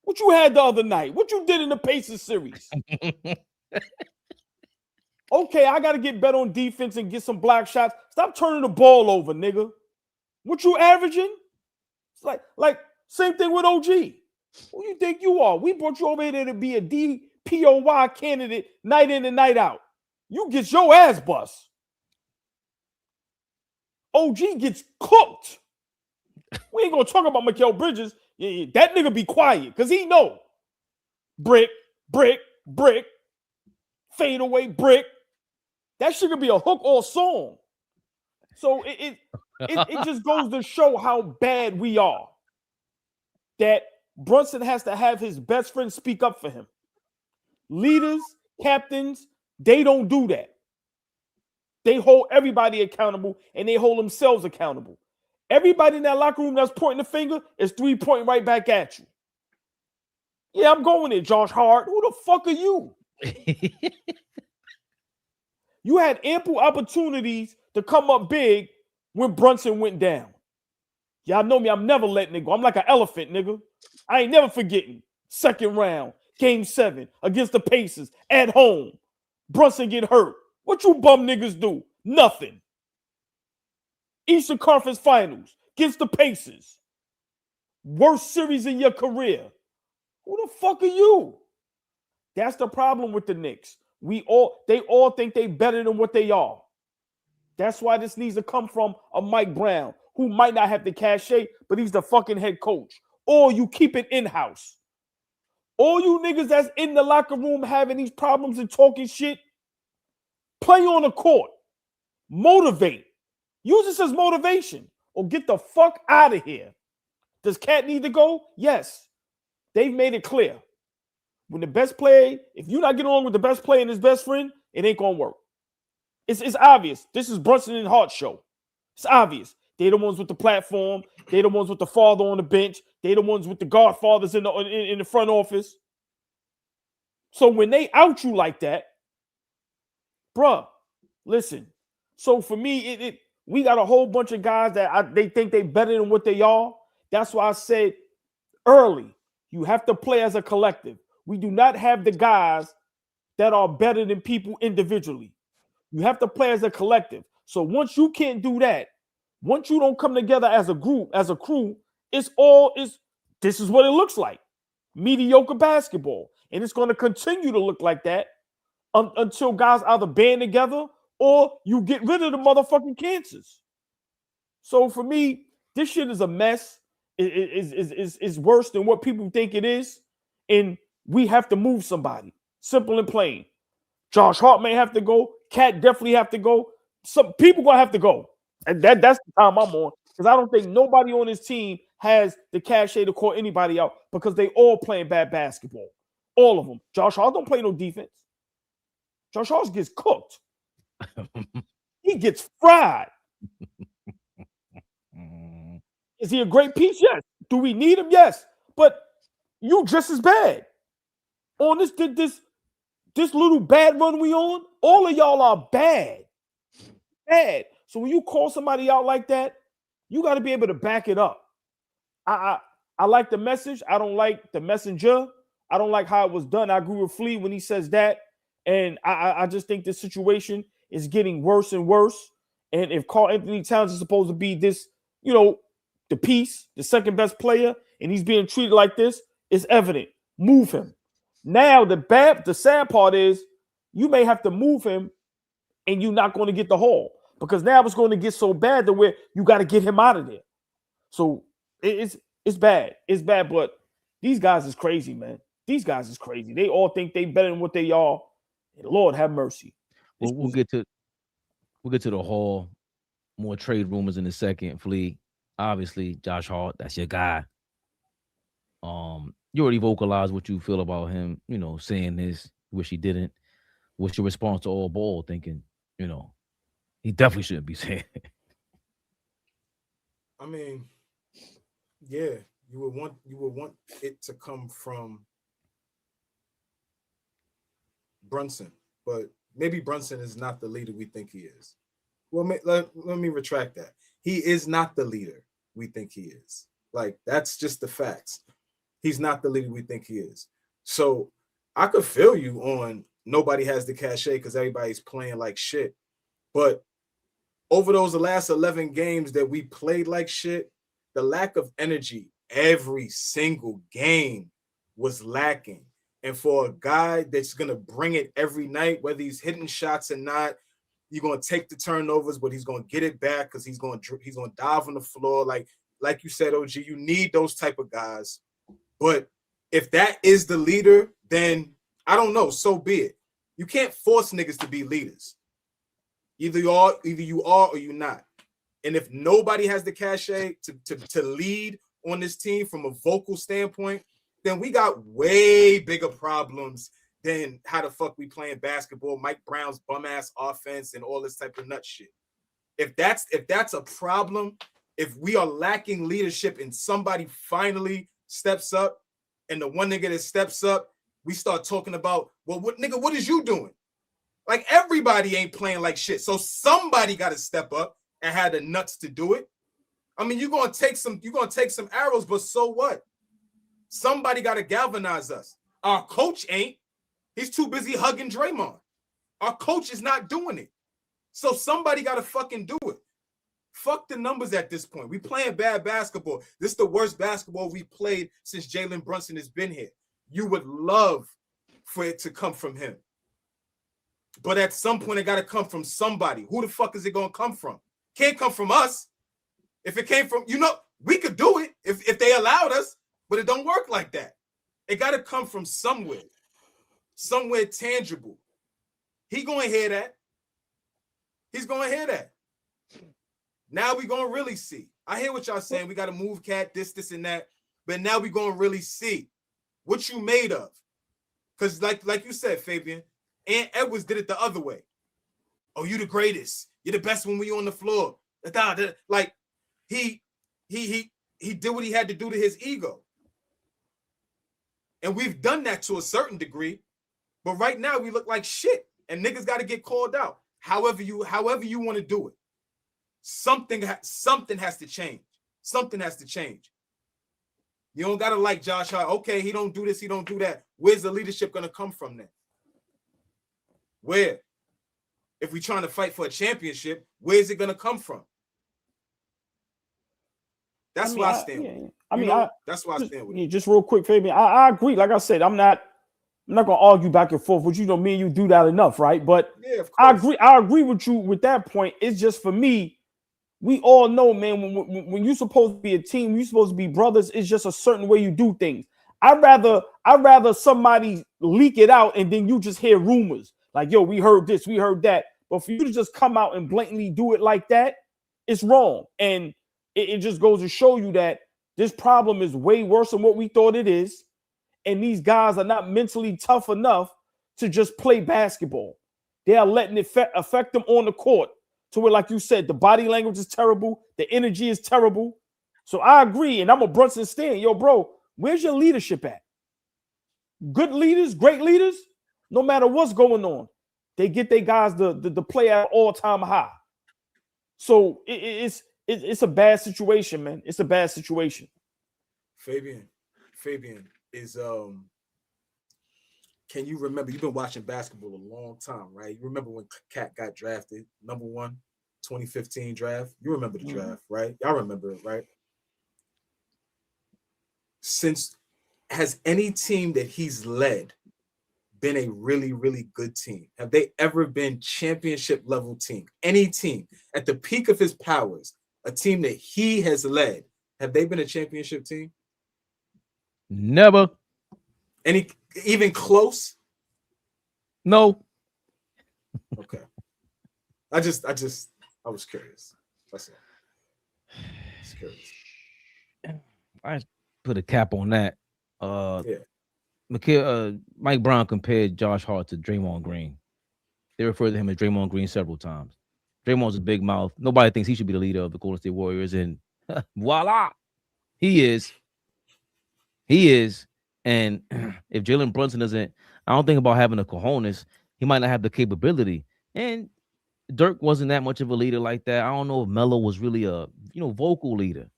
What you had the other night? What you did in the Pacers series? Okay, I got to get better on defense and get some block shots. Stop turning the ball over, nigga. What you averaging? It's like same thing with OG. Who you think you are? We brought you over here to be a DPOY candidate night in and night out. You get your ass bust. OG gets cooked. We ain't gonna talk about Mikal Bridges. Yeah, that nigga be quiet because he know. Brick, brick, brick, fade away, brick. That shit could be a hook or a song. So it just goes to show how bad we are. That Brunson has to have his best friend speak up for him. Leaders, captains, they don't do that. They hold everybody accountable and they hold themselves accountable. Everybody in that locker room that's pointing the finger is 3-pointing right back at you. Yeah, I'm going there, Josh Hart. Who the fuck are you? You had ample opportunities to come up big when Brunson went down. Y'all know me. I'm never letting it go. I'm like an elephant, nigga. I ain't never forgetting. Second round, game 7 against the Pacers at home. Brunson get hurt. What you bum niggas do? Nothing. Eastern Conference Finals against the Pacers. Worst series in your career. Who the fuck are you? That's the problem with the Knicks. They all think they better than what they are. That's why this needs to come from a Mike Brown, who might not have the cachet, but he's the fucking head coach. Or you keep it in-house. All you niggas that's in the locker room having these problems and talking shit, play on the court. Motivate. Use this as motivation. Or get the fuck out of here. Does Cat need to go? Yes. They've made it clear. When the best player, if you're not getting along with the best player and his best friend, it ain't gonna work. It's obvious. This is Brunson and Hart show. It's obvious. They're the ones with the platform. They're the ones with the father on the bench. They're the ones with the godfathers in the front office. So when they out you like that, bruh, listen. So for me, we got a whole bunch of guys that they think they better than what they are. That's why I said early, you have to play as a collective. We do not have the guys that are better than people individually. You have to play as a collective. So once you can't do that, once you don't come together as a group, as a crew, this is what it looks like. Mediocre basketball. And it's going to continue to look like that until guys either band together or you get rid of the motherfucking cancers. So for me, this shit is a mess. It's worse than what people think it is. And we have to move somebody. Simple and plain. Josh Hart may have to go. Cat definitely have to go. Some people gonna have to go. And that's the time I'm on. Because I don't think nobody on this team has the cachet to call anybody out because they all playing bad basketball. All of them. Josh Hart don't play no defense. Josh Hart gets cooked. He gets fried. Is he a great piece? Yes. Do we need him? Yes. But you just as bad. On this little bad run we on, all of y'all are bad. Bad. So when you call somebody out like that, you got to be able to back it up. I like the message. I don't like the messenger. I don't like how it was done. I agree with Flea when he says that. And I just think this situation is getting worse and worse. And if Karl Anthony Towns is supposed to be this, the piece, the second best player, and he's being treated like this, it's evident. Move him. Now, the sad part is you may have to move him and you're not going to get the haul because now it's going to get so bad that where you got to get him out of there. So it's bad. It's bad, but these guys is crazy, man. These guys is crazy. They all think they better than what they are. Lord have mercy. Well, we'll get to the haul. More trade rumors in a second, Flea. Obviously, Josh Hart, that's your guy. You already vocalized what you feel about him, saying this, wish he didn't. What's your response to AllBall thinking, he definitely shouldn't be saying it? I mean, yeah, you would want it to come from Brunson, but maybe Brunson is not the leader we think he is. Well, let me retract that. He is not the leader we think he is. Like, that's just the facts. He's not the leader we think he is. So I could feel you on nobody has the cachet because everybody's playing like shit. But over the last 11 games that we played like shit, the lack of energy every single game was lacking. And for a guy that's going to bring it every night, whether he's hitting shots or not, you're going to take the turnovers, but he's going to get it back because he's going to dive on the floor. Like you said, OG, you need those type of guys. But if that is the leader, then I don't know. So be it. You can't force niggas to be leaders. Either you are or you're not. And if nobody has the cachet to lead on this team from a vocal standpoint, then we got way bigger problems than how the fuck we playing basketball, Mike Brown's bum ass offense, and all this type of nut shit. If that's a problem, if we are lacking leadership and somebody finally steps up, and the one nigga that steps up, we start talking about, well, what is you doing? Like, everybody ain't playing like shit. So somebody got to step up and have the nuts to do it. I mean, you're gonna take some arrows, but so what? Somebody got to galvanize us. Our coach ain't. He's too busy hugging Draymond. Our coach is not doing it. So somebody got to fucking do it. Fuck the numbers at this point. We playing bad basketball. This is the worst basketball we played since Jalen Brunson has been here. You would love for it to come from him. But at some point, it got to come from somebody. Who the fuck is it going to come from? Can't come from us. If it came from, we could do it if they allowed us, but it don't work like that. It got to come from somewhere tangible. He going to hear that. He's going to hear that. Now we going to really see. I hear what y'all saying. We got to move Cat, this, and that. But now we going to really see what you made of. Because like you said, Fabian, Ant Edwards did it the other way. Oh, you the greatest. You're the best when we on the floor. Like, he did what he had to do to his ego. And we've done that to a certain degree. But right now we look like shit. And niggas got to get called out. However you want to do it. Something has to change. Something has to change. You don't got to like Josh Hart. Okay, he don't do this, he don't do that. Where's the leadership going to come from then? Where? If we're trying to fight for a championship, where's it going to come from? That's why I stand with it. That's why I stand with it. Just real quick, Fabian. I agree. Like I said, I'm not I'm not gonna argue back and forth with you. Me and you do that enough, right? But Yeah, of I course. agree. I agree with you with that point. It's just for me. We all know, man. When you're supposed to be a team, you're supposed to be brothers. It's just a certain way you do things. I'd rather somebody leak it out and then you just hear rumors like, "Yo, we heard this, we heard that." But for you to just come out and blatantly do it like that, it's wrong. And it just goes to show you that this problem is way worse than what we thought it is. And these guys are not mentally tough enough to just play basketball. They are letting it affect them on the court to where, like you said, the body language is terrible. The energy is terrible. So I agree. And I'm a Brunson stan. Yo, bro, where's your leadership at? Good leaders, great leaders, no matter what's going on, they get their guys the play at all-time high. So it's a bad situation, man. It's a bad situation. Fabian is can you remember, you've been watching basketball a long time, right? You remember when Cat got drafted, number 1, 2015 draft? You remember the draft, right? Y'all remember it, right? Has any team that he's led been a really, really good team? Have they ever been championship level team? Any team at the peak of his powers, a team that he has led, have they been a championship team? Never. Any even close? No. Okay. I was curious. That's all. Just curious. I put a cap on that. Yeah. Mike Brown compared Josh Hart to Draymond Green. They referred to him as Draymond Green several times. Draymond's a big mouth. Nobody thinks he should be the leader of the Golden State Warriors, and voila, he is. He is. And if Jalen Brunson doesn't, I don't think about having the cojones. He might not have the capability. And Dirk wasn't that much of a leader like that. I don't know if Melo was really a vocal leader,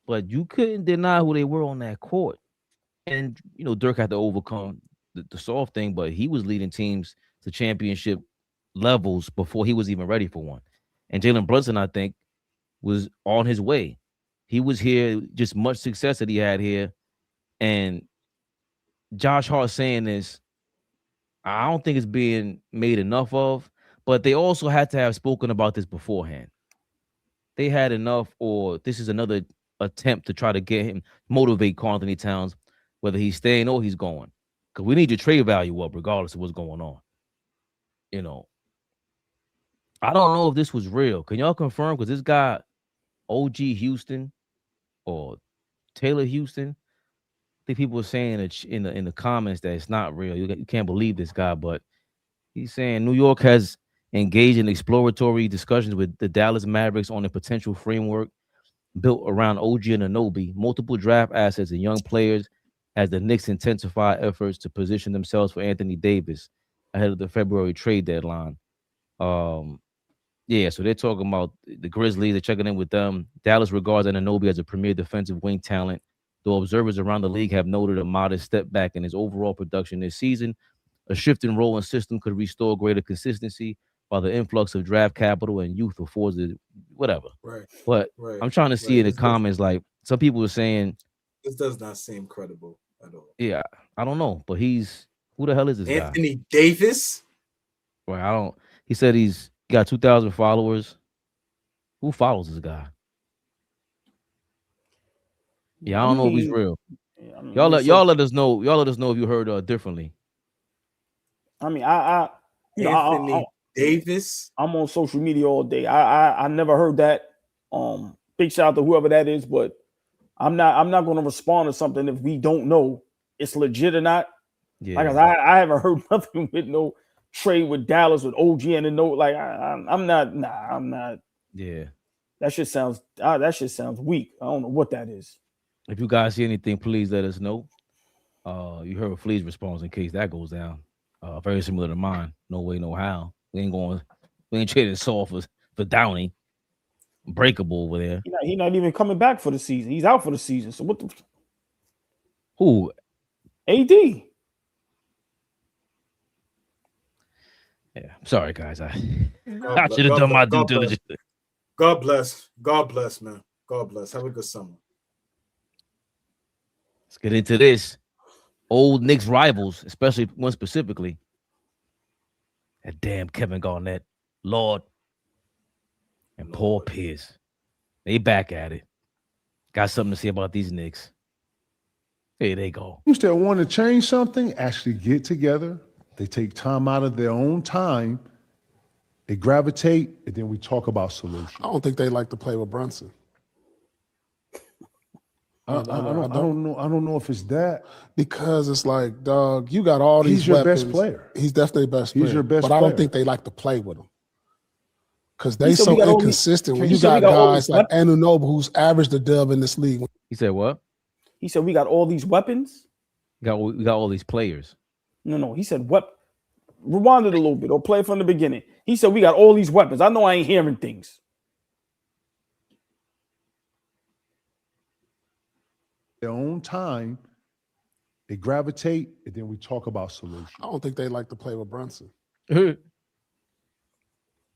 but you couldn't deny who they were on that court. And Dirk had to overcome the soft thing, but he was leading teams to championship levels before he was even ready for one. And Jalen Brunson, I think, was on his way. He was here, just much success that he had here. And Josh Hart saying this, I don't think it's being made enough of, but they also had to have spoken about this beforehand. They had enough, or this is another attempt to try to get him, motivate Karl Anthony Towns, whether he's staying or he's going. Because we need your trade value up regardless of what's going on. I don't know if this was real. Can y'all confirm? Because this guy, OG Houston or Taylor Houston, I think people were saying in the comments that it's not real. You can't believe this guy, but he's saying New York has engaged in exploratory discussions with the Dallas Mavericks on a potential framework built around OG Anunoby, multiple draft assets and young players, as the Knicks intensify efforts to position themselves for Anthony Davis ahead of the February trade deadline. So they're talking about the Grizzlies. They're checking in with them. Dallas regards Anunoby as a premier defensive wing talent, though observers around the league have noted a modest step back in his overall production this season. A shift in role and system could restore greater consistency, while the influx of draft capital and youth affords it, whatever. Right. But I'm trying to see in the comments, like some people are saying, this does not seem credible at all. Yeah, I don't know, but who the hell is this guy? Anthony Davis? Well, he said he's got 2,000 followers. Who follows this guy? Yeah, I don't know if he's real. Y'all let us know. Y'all let us know if you heard differently. I mean, Anthony Davis. I'm on social media all day. I never heard that. Big shout out to whoever that is, but I'm not going to respond to something if we don't know it's legit or not. Yeah. Like I haven't heard nothing with no trade with Dallas with OG and no. Like I'm not. Yeah. That shit sounds weak. I don't know what that is. If you guys see anything, please let us know. You heard Flea's response in case that goes down. Very similar to mine. No way, no how. We ain't trading Saul for Downey. Breakable over there. He's not even coming back for the season. He's out for the season. So what the? Who? AD. Yeah. Sorry, guys. I should have done my due diligence. God bless. God bless, man. God bless. Have a good summer. Let's get into this. old Knicks rivals, especially one specifically. That damn Kevin Garnett, Lord, and Paul Pierce. They back at it. Got something to say about these Knicks. Here they go. Teams that want to change something actually get together. They take time out of their own time. They gravitate, and then we talk about solutions. I don't think they like to play with Brunson. I don't know. I don't know if it's that, because it's like, dog, you got all these. He's your weapons. best player. He's definitely best player. He's your best but player. I don't think they like to play with him because they so inconsistent. When you got guys like Anunoby, who's averaged a dub in this league. He said what? He said we got all these weapons. We got all these players. No. He said what? Rewind it a little bit or play from the beginning. He said we got all these weapons. I know I ain't hearing things. Their own time, they gravitate, and then we talk about solutions. I don't think they like to play with Brunson. I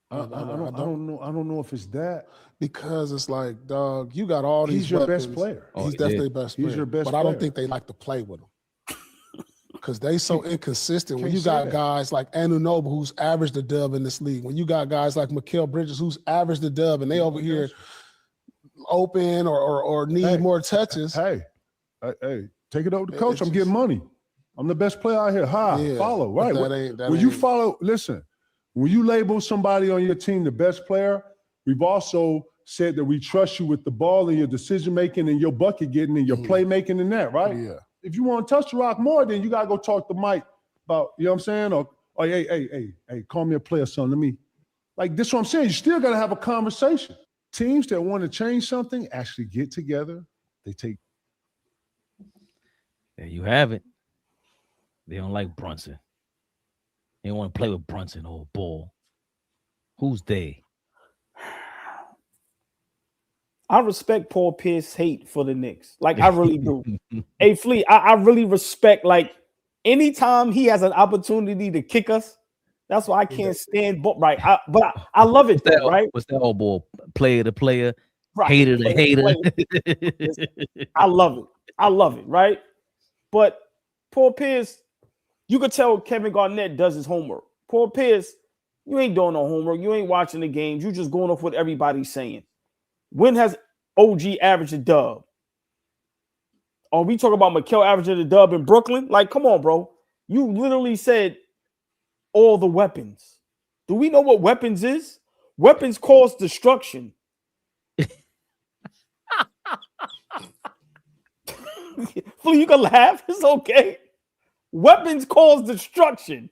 don't know. I don't know if it's that, because it's like, dog, you got all these. He's your weapons. best player. He's definitely best player. He's your best but player. I don't think they like to play with him because they so inconsistent. When you got guys like Anunoby, who's averaged a dub in this league. When you got guys like Mikal Bridges, who's averaged a dub, and they over here open or need more touches. Hey, take it over to coach. I'm getting money. I'm the best player out here. Follow, right? When you follow, listen, when you label somebody on your team the best player, we've also said that we trust you with the ball and your decision making and your bucket getting and your playmaking and that, right? Yeah. If you want to touch the rock more, then you gotta go talk to Mike about, you know what I'm saying? Or hey, call me a player, son. Let me, like, this is what I'm saying. You still gotta have a conversation. Teams that want to change something actually get together. They take. There you have it. They don't like Brunson. They don't want to play with Brunson or Ball. Who's they? I respect Paul Pierce's hate for the Knicks. Like, I really do. Hey, Flea, I really respect, like, anytime he has an opportunity to kick us, that's why I can't stand, but I love it, though, right? What's that old boy? Player to player, hater to hater. I love it. I love it, right? But Paul Pierce, you could tell Kevin Garnett does his homework. Paul Pierce, you ain't doing no homework. You ain't watching the games. You just going off what everybody's saying. When has OG averaged a dub? Are we talking about Mikal averaging a dub in Brooklyn? Like, come on, bro. You literally said all the weapons. Do we know what weapons is? Weapons cause destruction. You can laugh. It's okay. Weapons cause destruction.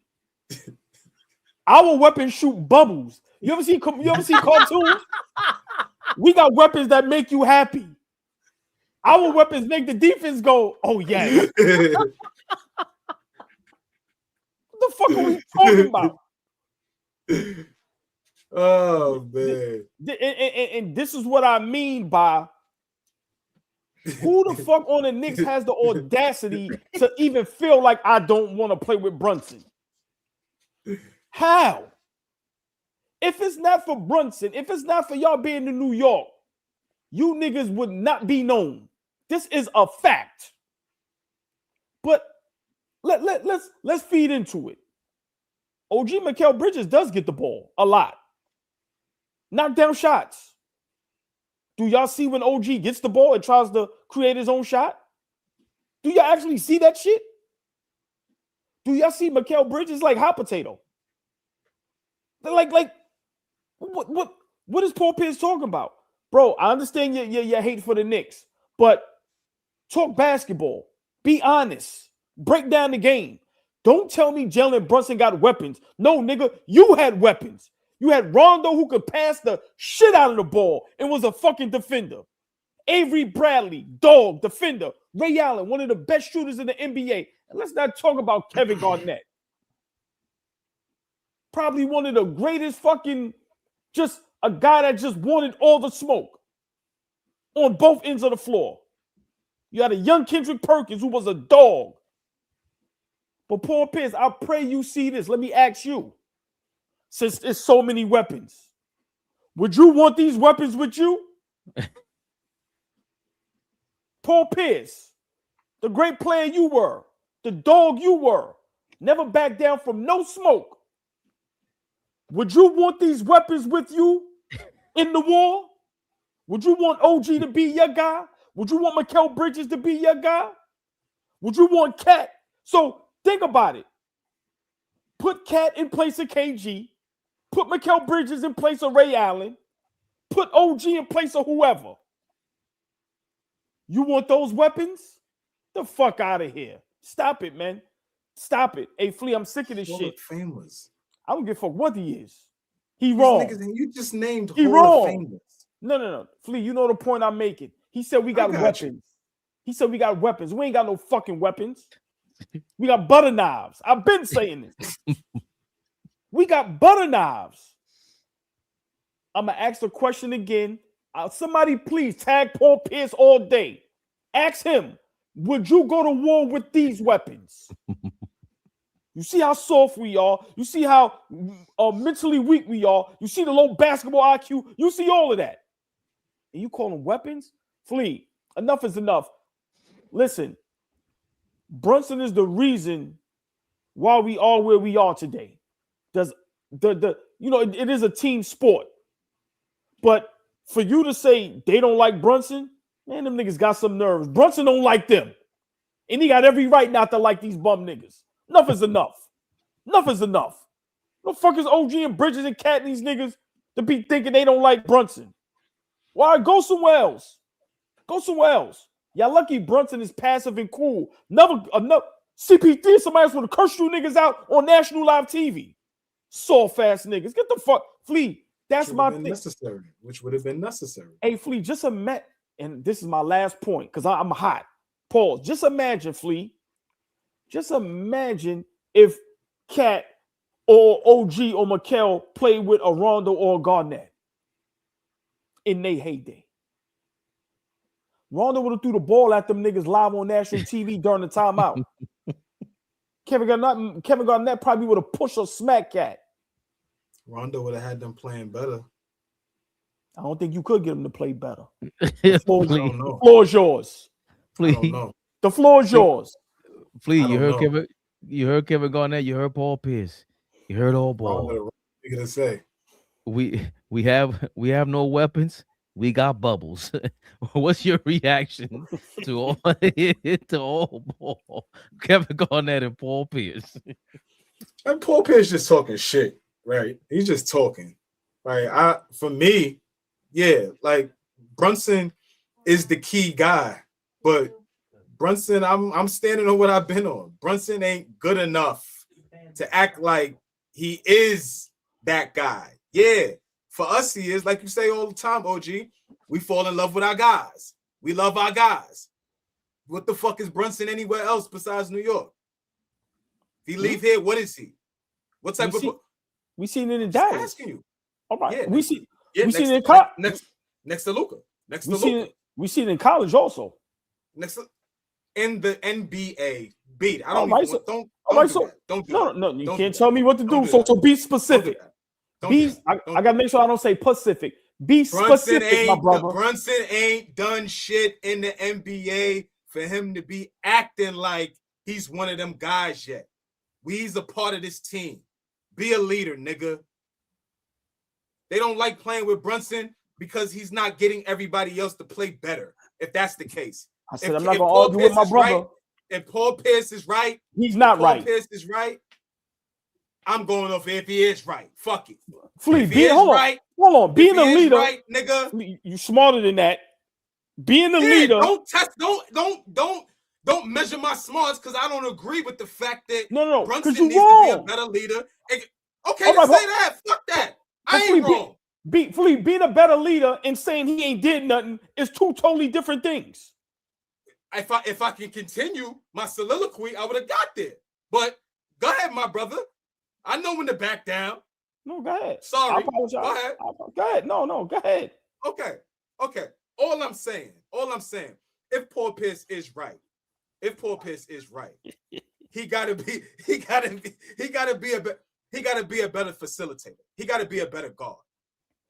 Our weapons shoot bubbles. You ever see cartoons? We got weapons that make you happy. Our weapons make the defense go, oh, yeah. What the fuck are we talking about? Oh, man. And this is what I mean by who the fuck on the Knicks has the audacity to even feel like I don't want to play with Brunson? How? If it's not for Brunson, if it's not for y'all being in New York, you niggas would not be known. This is a fact. But let's feed into it. OG Mikal Bridges does get the ball a lot. Knock down shots. Do y'all see when OG gets the ball and tries to create his own shot? Do y'all actually see that shit? Do y'all see Mikal Bridges like hot potato? Like what is Paul Pierce talking about? Bro, I understand your hate for the Knicks, but talk basketball. Be honest. Break down the game. Don't tell me Jalen Brunson got weapons. No, nigga, you had weapons. You had Rondo who could pass the shit out of the ball and was a fucking defender. Avery Bradley, dog, defender. Ray Allen, one of the best shooters in the NBA. And let's not talk about Kevin Garnett. Probably one of the greatest fucking, just a guy that just wanted all the smoke on both ends of the floor. You had a young Kendrick Perkins who was a dog. But Paul Pierce, I pray you see this. Let me ask you, since there's so many weapons, would you want these weapons with you? Paul Pierce, the great player you were, the dog you were, never back down from no smoke. Would you want these weapons with you in the war? Would you want OG to be your guy? Would you want Mikal Bridges to be your guy? Would you want Cat? So think about it. Put Cat in place of KG. Put Mikal Bridges in place of Ray Allen. Put OG in place of whoever. You want those weapons? The fuck out of here. Stop it, man. Stop it. Hey, Flea, I'm sick of this shit. Famous. I don't give a fuck what he is. He wrong. Niggas, you just named he Hall wrong. of Famous. No. Flea, you know the point I'm making. He said we got weapons. You. He said we got weapons. We ain't got no fucking weapons. We got butter knives. I've been saying this. We got butter knives. I'm going to ask the question again. Somebody please tag Paul Pierce all day. Ask him, would you go to war with these weapons? You see how soft we are. You see how mentally weak we are. You see the low basketball IQ. You see all of that. And you call them weapons? Flea, enough is enough. Listen, Brunson is the reason why we are where we are today. Does it is a team sport. But for you to say they don't like Brunson, man, them niggas got some nerves. Brunson don't like them. And he got every right not to like these bum niggas. Enough is enough. Enough is enough. No fuck is OG and Bridges and Cat and these niggas to be thinking they don't like Brunson. Why? Go somewhere else. Go somewhere else. Y'all lucky Brunson is passive and cool. Another CP3, somebody else would have cursed you niggas out on national live TV. Soft ass niggas. Get the fuck. Flea. That's my thing. Which would have been necessary. Hey, Flea, just imagine, and this is my last point because I'm hot. Pause. Just imagine, Flea. Just imagine if Cat or OG or Mikal played with a Rondo or a Garnett in their heyday. Rondo would have threw the ball at them niggas live on national TV during the timeout. Kevin Garnett probably would have pushed or smacked Cat. Rondo would have had them playing better. I don't think you could get them to play better. The floor is yours. Please. The floor is yours. Please, you heard Kevin Garnett, you heard Paul Pierce, you heard AllBall. You're gonna say we have no weapons, we got bubbles. What's your reaction to AllBall, Kevin Garnett and Paul Pierce? And Paul Pierce just talking shit, right? He's just talking. Right. For me, yeah, like Brunson is the key guy, but Brunson, I'm standing on what I've been on. Brunson ain't good enough to act like he is that guy. Yeah, for us, he is. Like you say all the time, OG, we fall in love with our guys. We love our guys. What the fuck is Brunson anywhere else besides New York? If he leave here, what is he? What type of... We seen it in Dallas. Asking you. All right. Yeah, we see it in college. Next to Luka. We see it in college also. In the NBA, beat. I don't don't. You can't tell me what to do. So be specific. I gotta make sure I don't say Pacific. Be specific, my brother. Brunson ain't done shit in the NBA for him to be acting like he's one of them guys yet. We's a part of this team. Be a leader, nigga. They don't like playing with Brunson because he's not getting everybody else to play better. If that's the case. I said I'm not gonna argue with my brother. Right, if Paul Pierce is right, he's not right. Paul Pierce is right. I'm going off if he is right. Fuck it. Flea, hold on. Being a leader, right, nigga. You smarter than that. Being a leader. Don't measure my smarts because I don't agree with the fact that Brunson needs to be a better leader. Okay, let's say that. Fuck that. I ain't wrong. Being a better leader and saying he ain't did nothing is two totally different things. If I can continue my soliloquy, I would have got there. But go ahead, my brother. I know when to back down. No, go ahead. Sorry. Go ahead. Go ahead. No, go ahead. Okay. All I'm saying, if Paul Pierce is right, he gotta be a better facilitator. He gotta be a better guard.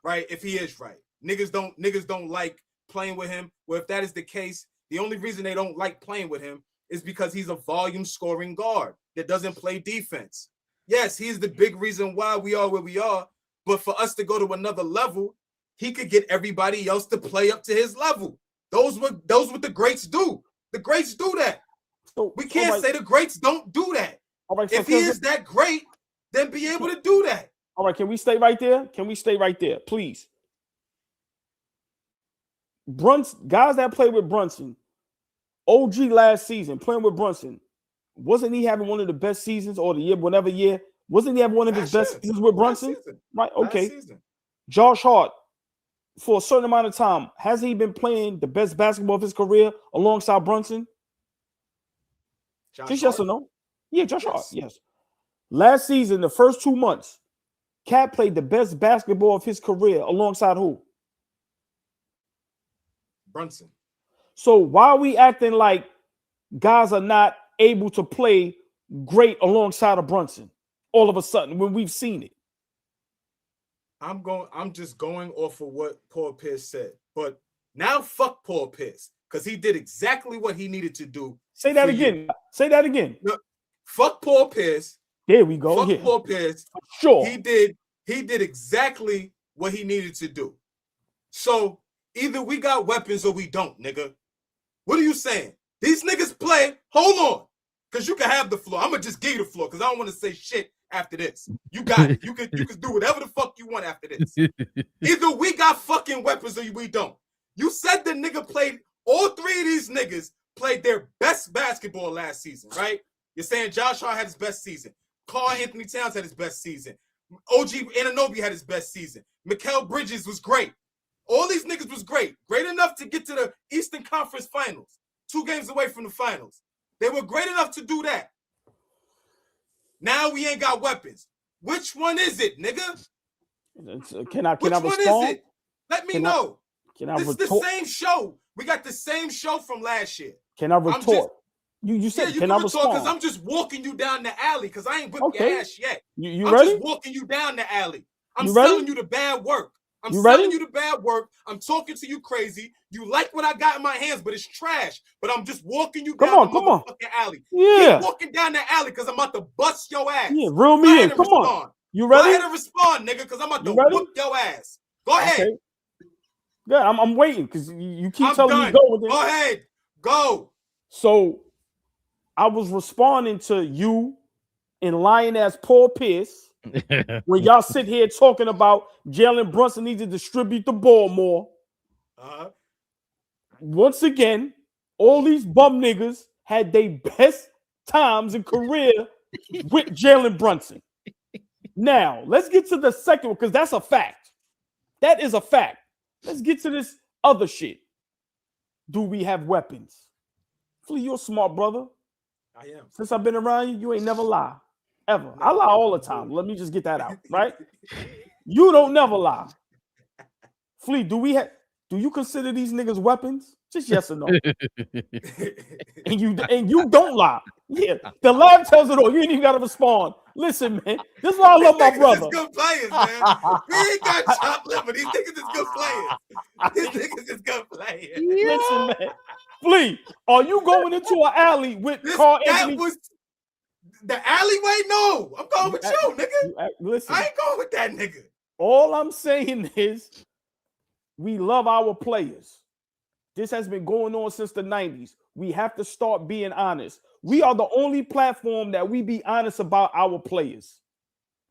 Right? If he is right. Niggas don't like playing with him. Well, if that is the case, the only reason they don't like playing with him is because he's a volume scoring guard that doesn't play defense. Yes, he's the big reason why we are where we are. But for us to go to another level, he could get everybody else to play up to his level. Those what the greats do. The greats do that. So we can't say the greats don't do that. All right, so if he is that great, then be able to do that. All right, can we stay right there? Can we stay right there, please? Guys that play with Brunson, OG last season playing with Brunson, wasn't he having one of the best seasons or the year, whatever year? Wasn't he having one of his best seasons with Brunson? Right, okay. Josh Hart, for a certain amount of time, has he been playing the best basketball of his career alongside Brunson? Just yes or no? Yeah, Josh Hart, yes. Last season, the first 2 months, Cat played the best basketball of his career alongside who? Brunson. So why are we acting like guys are not able to play great alongside of Brunson all of a sudden when we've seen it? I'm just going off of what Paul Pierce said. But now fuck Paul Pierce, because he did exactly what he needed to do. Say that again. Say that again. No, fuck Paul Pierce. There we go. Fuck Paul Pierce. Sure. He did exactly what he needed to do. So either we got weapons or we don't, nigga. What are you saying? These niggas play. Hold on. Because you can have the floor. I'm going to just give you the floor because I don't want to say shit after this. You got it. You can do whatever the fuck you want after this. Either we got fucking weapons or we don't. You said the nigga played, all three of these niggas played their best basketball last season, right? You're saying Josh Hart had his best season. Carl Anthony Towns had his best season. OG Anunoby had his best season. Mikal Bridges was great. All these niggas was great. Great enough to get to the Eastern Conference Finals. 2 games away from the finals. They were great enough to do that. Now we ain't got weapons. Which one is it, nigga? Can I Which one respond? is it? Let me know. This is the same show. We got the same show from last year. Can I retort? You said, you can I respond? Because I'm just walking you down the alley because I ain't whipped your ass yet. You I'm ready? just walking you down the alley. I'm ready? telling you the bad work. I'm You telling ready? you the bad work. I'm talking to you crazy. You like what I got in my hands, but it's trash. But I'm just walking you down the motherfucking alley. Yeah. Keep walking down the alley because I'm about to bust your ass. Yeah, reel me in. Come on. You ready? Go ahead and respond, nigga, because I'm about to whoop your ass. Go ahead. Okay. Yeah, I'm waiting because you keep telling me go. go with it. Go ahead. Go. So I was responding to you and lying ass Paul Pierce when y'all sit here talking about Jalen Brunson needs to distribute the ball more. Once again, all these bum niggas had their best times in career with Jalen Brunson. Now, let's get to the second one because that's a fact. That is a fact. Let's get to this other shit. Do we have weapons? Flea, you're a smart brother. I am. Since I've been around you, you ain't never lie. Ever. I lie all the time. Let me just get that out, right? You don't never lie. Flea, do you consider these niggas weapons? Just yes or no. and you don't lie. Yeah, the lab tells it all. You ain't even gotta respond. Listen, man. This is why I love my brother. These good players, man. We ain't got chopped liver. These niggas is good players. These niggas is good players. Listen, man. Flea, are you going into an alley with Carl Anthony? The alleyway? No. I'm going with you, nigga. Listen, I ain't going with that nigga. All I'm saying is we love our players. This has been going on since the 90s. We have to start being honest. We are the only platform that we be honest about our players.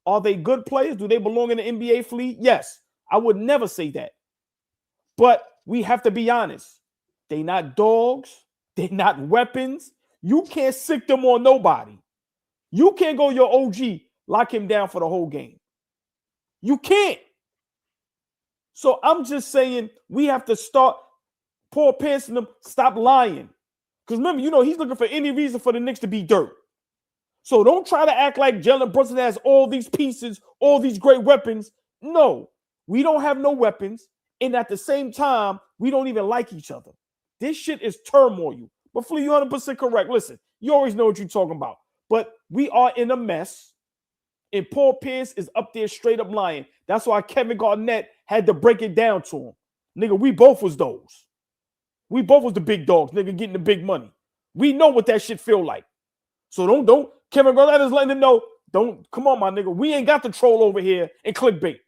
Are they good players? Do they belong in the NBA fleet? Yes. I would never say that. But we have to be honest. They not dogs. They're not weapons. You can't sick them on nobody. You can't go your OG, lock him down for the whole game. You can't. So I'm just saying we have to start Paul Pierce and them stop lying. Because remember, he's looking for any reason for the Knicks to be dirt. So don't try to act like Jalen Brunson has all these pieces, all these great weapons. No, we don't have no weapons. And at the same time, we don't even like each other. This shit is turmoil. But Flea, you're 100% correct. Listen, you always know what you're talking about. But we are in a mess. And Paul Pierce is up there straight up lying. That's why Kevin Garnett had to break it down to him. Nigga, we both was those. We both was the big dogs, nigga, getting the big money. We know what that shit feel like. So don't Kevin Garnett is letting him know, don't come on, my nigga. We ain't got the troll over here and clickbait.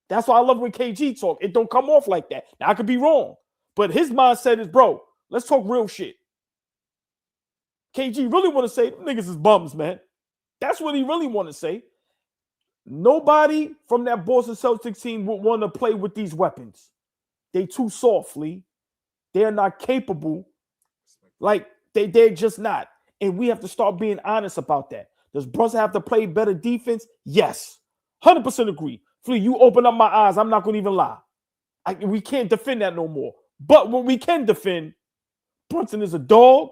That's why I love when KG talk. It don't come off like that. Now I could be wrong, but his mindset is, bro, let's talk real shit. KG really want to say niggas is bums, man. That's what he really want to say. Nobody from that Boston Celtics team would want to play with these weapons. They too softly. They're not capable. Like they're just not. And we have to start being honest about that. Does Brunson have to play better defense? Yes. 100% agree. Flea, you open up my eyes. I'm not going to even lie. We can't defend that no more. But what we can defend, Brunson is a dog,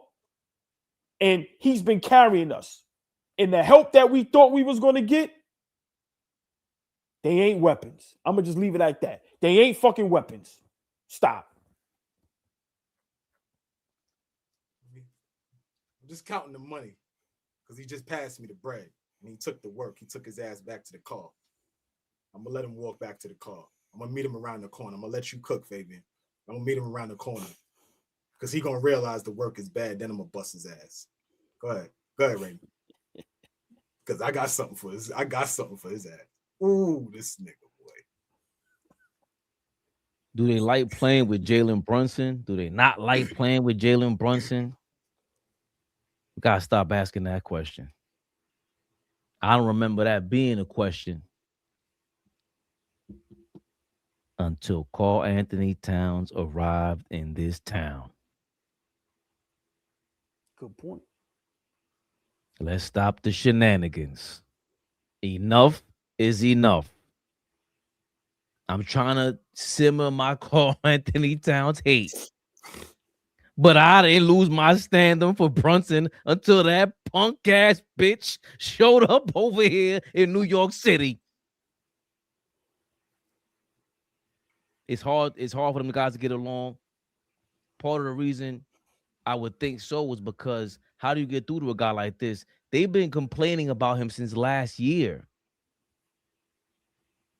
and he's been carrying us. And the help that we thought we was going to get, they ain't weapons. I'm going to just leave it like that. They ain't fucking weapons. Stop. I'm just counting the money because he just passed me the bread and he took the work. He took his ass back to the car. I'm going to let him walk back to the car. I'm going to meet him around the corner. I'm going to let you cook, Fabian. I'm going to meet him around the corner because he going to realize the work is bad. Then I'm going to bust his ass. Go ahead. Go ahead, Raymond. Because I got something for his ass. Ooh, this nigga, boy. Do they like playing with Jalen Brunson? Do they not like playing with Jalen Brunson? We gotta stop asking that question. I don't remember that being a question until Karl Anthony Towns arrived in this town. Good point. Let's stop the shenanigans. Enough is enough. I'm trying to simmer my Karl Anthony Towns hate. But I didn't lose my stand-up for Brunson until that punk-ass bitch showed up over here in New York City. It's hard for them guys to get along. Part of the reason I would think so was because how do you get through to a guy like this? They've been complaining about him since last year.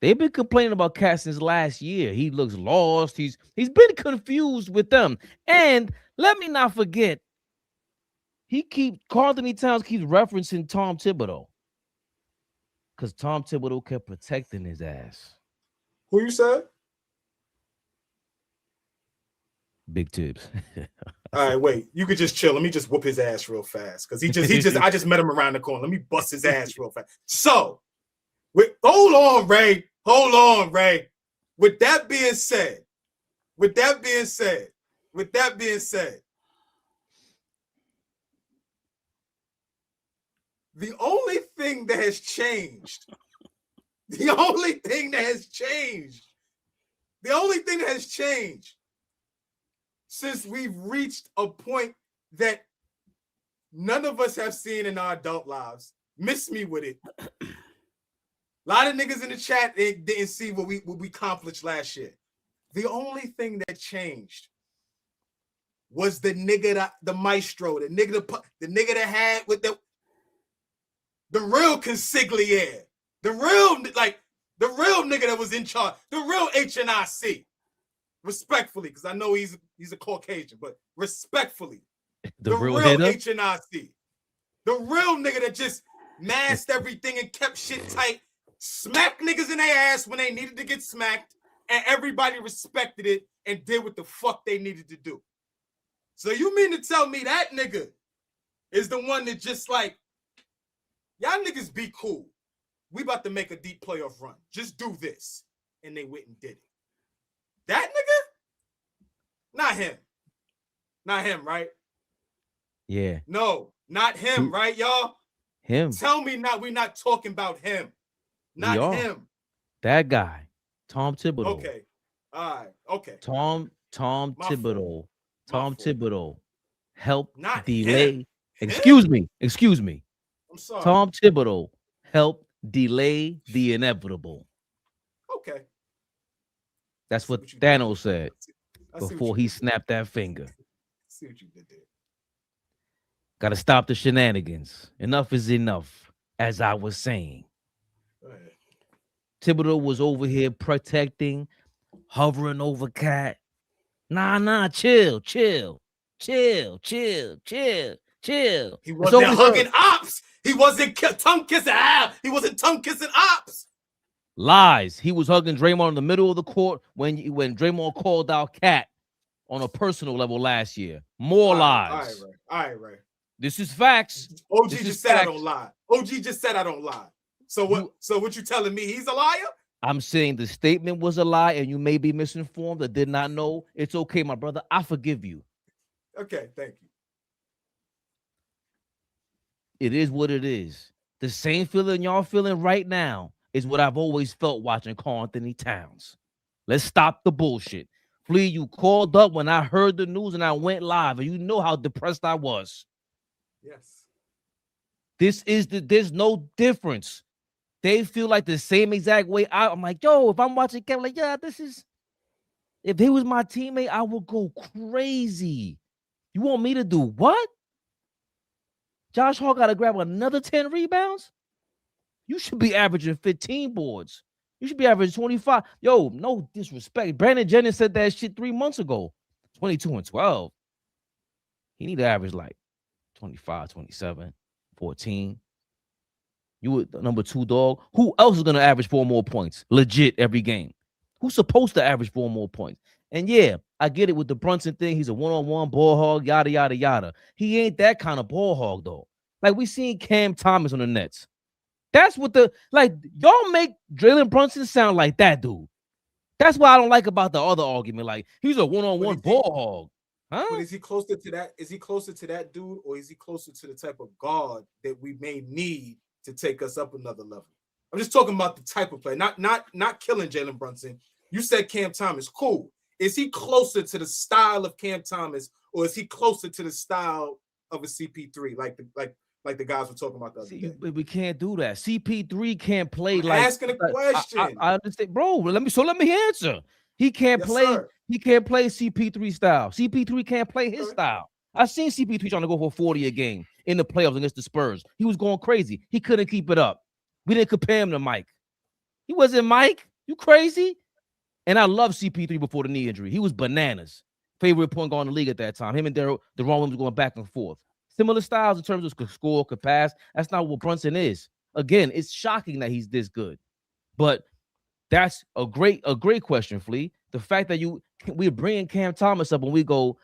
They've been complaining about Cat since last year. He looks lost. He's been confused with them. And let me not forget, Karl Anthony Towns keeps referencing Tom Thibodeau. Because Tom Thibodeau kept protecting his ass. Who you said? Big Tibbs. All right, wait. You could just chill. Let me just whoop his ass real fast. Because I just met him around the corner. Let me bust his ass real fast. So, hold on, Ray. With that being said, the only thing that has changed since we've reached a point that none of us have seen in our adult lives, miss me with it. A lot of niggas in the chat didn't see what we accomplished last year. The only thing that changed was the nigga, the maestro, the nigga that had with the real consigliere, the real nigga that was in charge, the real HNIC. Respectfully, because I know he's a Caucasian, but respectfully, the real HNIC, the real nigga that just masked everything and kept shit tight. Smacked niggas in their ass when they needed to get smacked, and everybody respected it and did what the fuck they needed to do. So you mean to tell me that nigga is the one that just like, y'all niggas be cool. We about to make a deep playoff run. Just do this. And they went and did it. That nigga? Not him. Not him, right? Yeah. No, not him, right, y'all? Him. Tell me we're not talking about him. Not him. That guy, Tom Thibodeau. Okay. All right. Okay. Tom Thibodeau. Tom Thibodeau helped not delay. Him. Excuse me. I'm sorry. Tom Thibodeau helped delay the inevitable. Okay. That's what Thanos said before he snapped that finger. See what you did there. Got to stop the shenanigans. Enough is enough, as I was saying. Thibodeau was over here protecting, hovering over Cat. Nah, chill. Chill. He wasn't hugging ops. He wasn't tongue kissing. He wasn't tongue kissing ops. Lies. He was hugging Draymond in the middle of the court when Draymond called out Cat on a personal level last year. More lies. All right. This is facts. OG just said I don't lie. OG just said I don't lie. So what? So what you telling me? He's a liar? I'm saying the statement was a lie, and you may be misinformed or did not know. It's okay, my brother. I forgive you. Okay, thank you. It is what it is. The same feeling y'all feeling right now is what I've always felt watching Karl Anthony Towns. Let's stop the bullshit. Flea, you called up when I heard the news and I went live, and you know how depressed I was. Yes. There's no difference. They feel like the same exact way. I'm like, yo, if I'm watching Kevin, like, yeah, if he was my teammate, I would go crazy. You want me to do what? Josh Hart got to grab another 10 rebounds? You should be averaging 15 boards. You should be averaging 25. Yo, no disrespect. Brandon Jennings said that shit 3 months ago. 22 and 12. He need to average like 25, 27, 14. You were the number 2 dog. Who else is going to average 4 more points? Legit every game. Who's supposed to average 4 more points? And yeah, I get it with the Brunson thing. He's a one-on-one ball hog, yada, yada, yada. He ain't that kind of ball hog, though. Like, we seen Cam Thomas on the Nets. That's what y'all make Jalen Brunson sound like that dude. That's what I don't like about the other argument. Like, he's a one-on-one ball hog. Huh? But is he closer to that? Is he closer to that dude, or is he closer to the type of guard that we may need to take us up another level? I'm just talking about the type of play, not killing Jalen Brunson. You said Cam Thomas, cool. Is he closer to the style of Cam Thomas, or is he closer to the style of a CP3, like the guys were talking about the other day? We can't do that. CP3 can't play I'm like asking a question. I understand, bro. Let me answer. He can't play. Sir. He can't play CP3 style. CP3 can't play his style. I seen CP3 trying to go for 40 a game in the playoffs against the Spurs. He was going crazy. He couldn't keep it up. We didn't compare him to Mike. He wasn't Mike. You crazy? And I love CP3 before the knee injury. He was bananas. Favorite point guard in the league at that time. Him and Deron Williams going back and forth. Similar styles in terms of could score, could pass. That's not what Brunson is. Again, it's shocking that he's this good. But that's a great question, Flea. The fact that we're bringing Cam Thomas up and we go,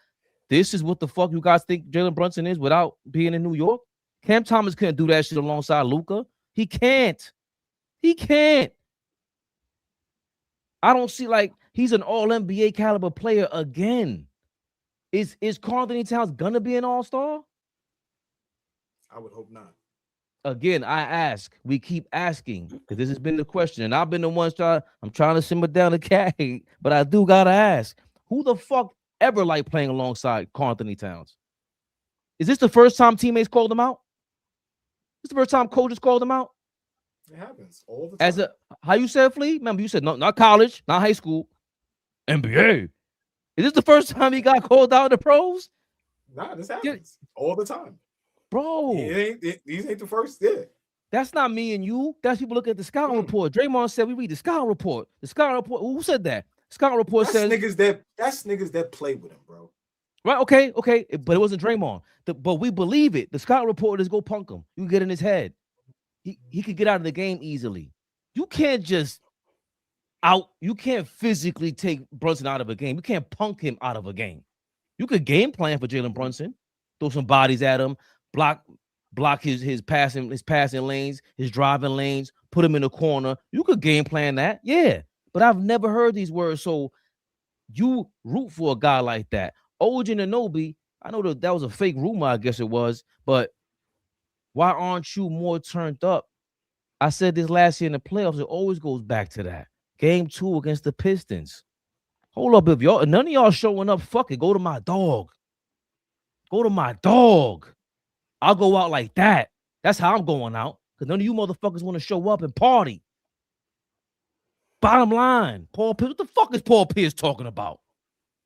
this is what the fuck you guys think Jalen Brunson is without being in New York? Cam Thomas couldn't do that shit alongside Luka. He can't. I don't see, like, he's an all-NBA caliber player again. Is Karl Anthony Towns gonna be an all-star? I would hope not. Again, I ask. We keep asking because this has been the question, and I've been the one I'm trying to simmer down the cat, but I do gotta ask: who the fuck ever like playing alongside Karl Anthony Towns? Is this the first time teammates called him out? This the first time coaches called him out? It happens all the time. How you said, Flea? Remember, you said no, not college, not high school, NBA. Is this the first time he got called out in the pros? Nah, this happens all the time. Bro, these ain't the first. Yeah, that's not me and you. That's people looking at the scouting report. Draymond said we read the scouting report. The scouting report. Who said that? Scouting report says that's niggas that play with him, bro. Right? Okay, but it wasn't Draymond. But we believe it. The scouting report is go punk him. You can get in his head. He could get out of the game easily. You can't just you can't physically take Brunson out of a game. You can't punk him out of a game. You could game plan for Jalen Brunson, throw some bodies at him, block his passing lanes, his driving lanes, put him in the corner. You could game plan that, yeah. But I've never heard these words. So you root for a guy like that. OG Anunoby, I know that was a fake rumor, I guess it was, but why aren't you more turned up? I said this last year in the playoffs. It always goes back to that. Game 2 against the Pistons. Hold up, if none of y'all showing up, fuck it. Go to my dog. Go to my dog. I'll go out like that. That's how I'm going out. Because none of you motherfuckers want to show up and party. Bottom line, Paul Pierce. What the fuck is Paul Pierce talking about?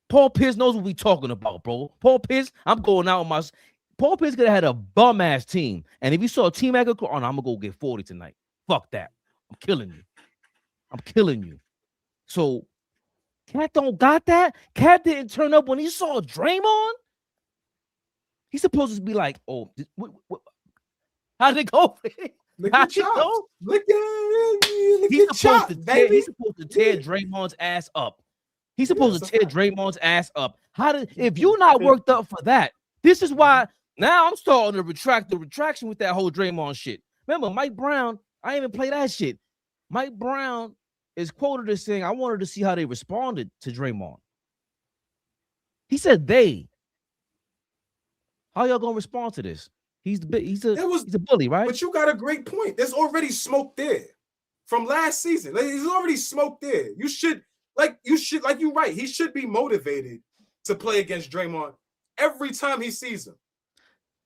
Paul Pierce knows what we talking about, bro. Paul Pierce, I'm going out with my... Paul Pierce could have had a bum-ass team. And if you saw a team I'm going to go get 40 tonight. Fuck that. I'm killing you. So, Cat don't got that? Cat didn't turn up when he saw Draymond? He's supposed to be like, oh, how'd it go? Look at chops. Look at chops, baby. He's supposed to tear Draymond's ass up. He's supposed to tear Draymond's ass up. If you're not worked up for that, this is why now I'm starting to retract the retraction with that whole Draymond shit. Remember, Mike Brown, I didn't even play that shit. Mike Brown is quoted as saying, I wanted to see how they responded to Draymond. He said they. How y'all gonna respond to this? He's a bully, right? But you got a great point. There's already smoke there from last season. Like, there's already smoke there. You're right. He should be motivated to play against Draymond every time he sees him.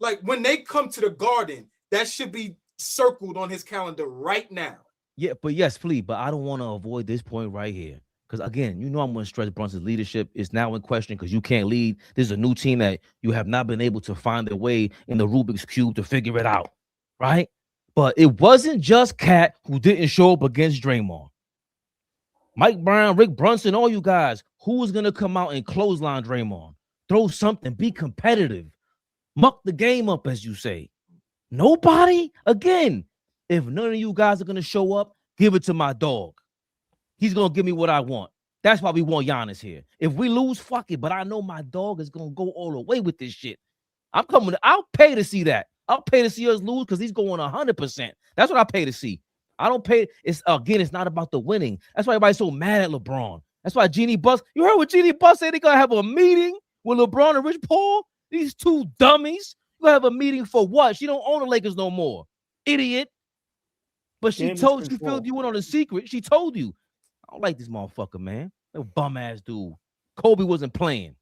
Like when they come to the Garden, that should be circled on his calendar right now. Yeah, but yes, please. But I don't want to avoid this point right here. Because, again, you know I'm going to stress Brunson's leadership is now in question because you can't lead. This is a new team that you have not been able to find their way in the Rubik's Cube to figure it out, right? But it wasn't just Cat who didn't show up against Draymond. Mike Brown, Rick Brunson, all you guys, who was going to come out and clothesline Draymond? Throw something, be competitive, muck the game up, as you say. Nobody? Again, if none of you guys are going to show up, give it to my dog. He's going to give me what I want. That's why we want Giannis here. If we lose, fuck it. But I know my dog is going to go all the way with this shit. I'll pay to see that. I'll pay to see us lose because he's going 100%. That's what I pay to see. I don't pay. It's not about the winning. That's why everybody's so mad at LeBron. That's why Jeannie Buss, you heard what Jeannie Buss said? They're going to have a meeting with LeBron and Rich Paul? These two dummies. You're going to have a meeting for what? She don't own the Lakers no more. Idiot. But she told you, filled you in on a secret. She told you. I don't like this motherfucker, man. That bum ass dude. Kobe wasn't playing.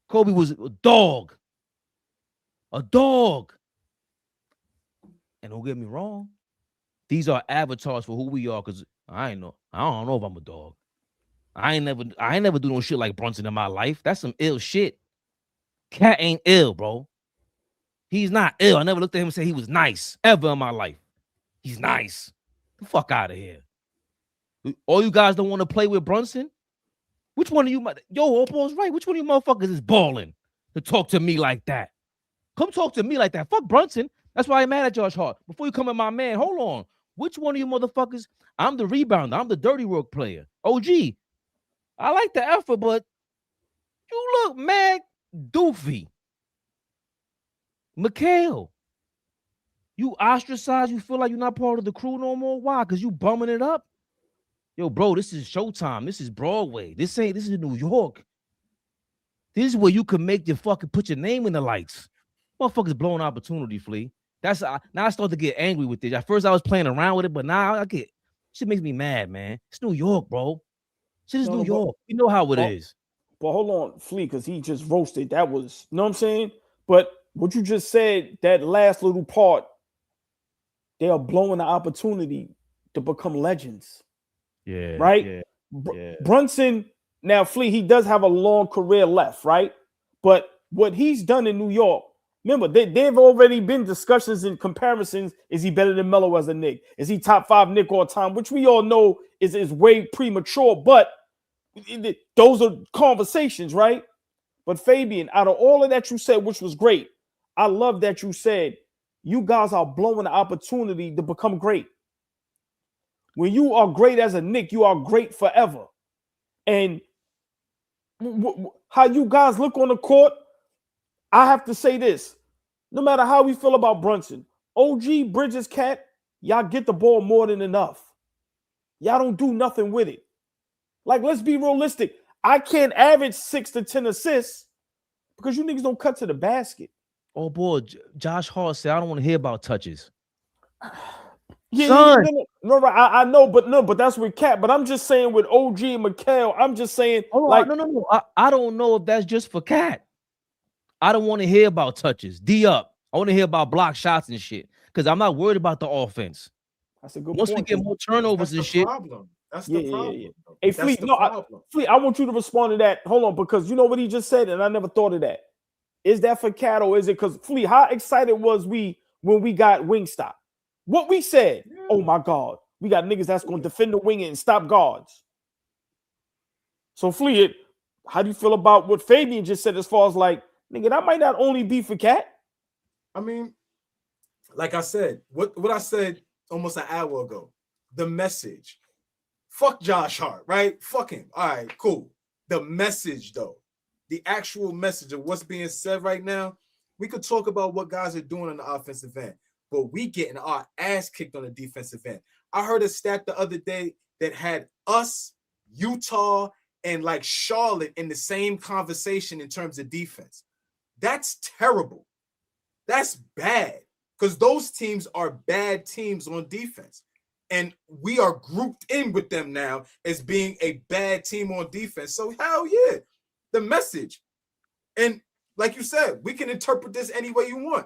Kobe was a dog. A dog. And don't get me wrong. These are avatars for who we are. Cause I don't know if I'm a dog. I ain't never do no shit like Brunson in my life. That's some ill shit. Cat ain't ill, bro. He's not ill. I never looked at him and said he was nice ever in my life. He's nice. The fuck out of here. All you guys don't want to play with Brunson? Which one of you? AllBall's right. Which one of you motherfuckers is balling to talk to me like that? Come talk to me like that. Fuck Brunson. That's why I'm mad at Josh Hart. Before you come at my man, hold on. Which one of you motherfuckers? I'm the rebounder. I'm the dirty work player. OG. I like the effort, but you look mad doofy. Mikhail. You ostracized. You feel like you're not part of the crew no more. Why? Because you bumming it up. Yo, bro, this is Showtime. This is Broadway. This is New York. This is where you can put your name in the lights. Motherfuckers blowing opportunity, Flea. Now I start to get angry with this. At first I was playing around with it, but now shit makes me mad, man. It's New York, bro. Shit is New York. You know how it is. But hold on, Flea, because he just roasted. That was, you know what I'm saying? But what you just said, that last little part, they are blowing the opportunity to become legends. Yeah. Right? Yeah. Brunson, now Flea, he does have a long career left, right? But what he's done in New York, remember, they've already been discussions and comparisons. Is he better than Melo as a Knick? Is he top 5 Knick all time? Which we all know is way premature, but those are conversations, right? But Fabian, out of all of that you said, which was great, I love that you said you guys are blowing the opportunity to become great. When you are great as a Knick, you are great forever. And how you guys look on the court, I have to say this. No matter how we feel about Brunson, OG, Bridges, Cat, y'all get the ball more than enough. Y'all don't do nothing with it. Like, let's be realistic. I can't average 6 to 10 assists because you niggas don't cut to the basket. Oh, boy, Josh Hart said, I don't want to hear about touches. Yeah, no, I know, but that's with Cat. But I'm just saying with OG and Mikhail, I'm just saying, no. I don't know if that's just for Cat. I don't want to hear about touches. D up. I want to hear about block shots and shit because I'm not worried about the offense. That's a good Once point. we get more turnovers and shit. That's the problem. Yeah. Hey, Fleet, Fleet, I want you to respond to that. Hold on, because you know what he just said, and I never thought of that. Is that for Cat or is it because Fleet? How excited was we when we got Wingstop? What we said, oh my God, we got niggas that's going to defend the wing and stop guards. So Fleet, how do you feel about what Fabian just said as far as like Nigga, that might not only be for Cat. I mean, like I said, what I said almost an hour ago, the message. Fuck Josh Hart, right? Fuck him. All right, cool. The message, though, the actual message of what's being said right now, we could talk about what guys are doing on the offensive end, but we getting our ass kicked on the defensive end. I heard a stat the other day that had us, Utah, and like Charlotte in the same conversation in terms of defense. That's terrible. That's bad because those teams are bad teams on defense. And we are grouped in with them now as being a bad team on defense. So hell yeah, the message. And like you said, we can interpret this any way you want.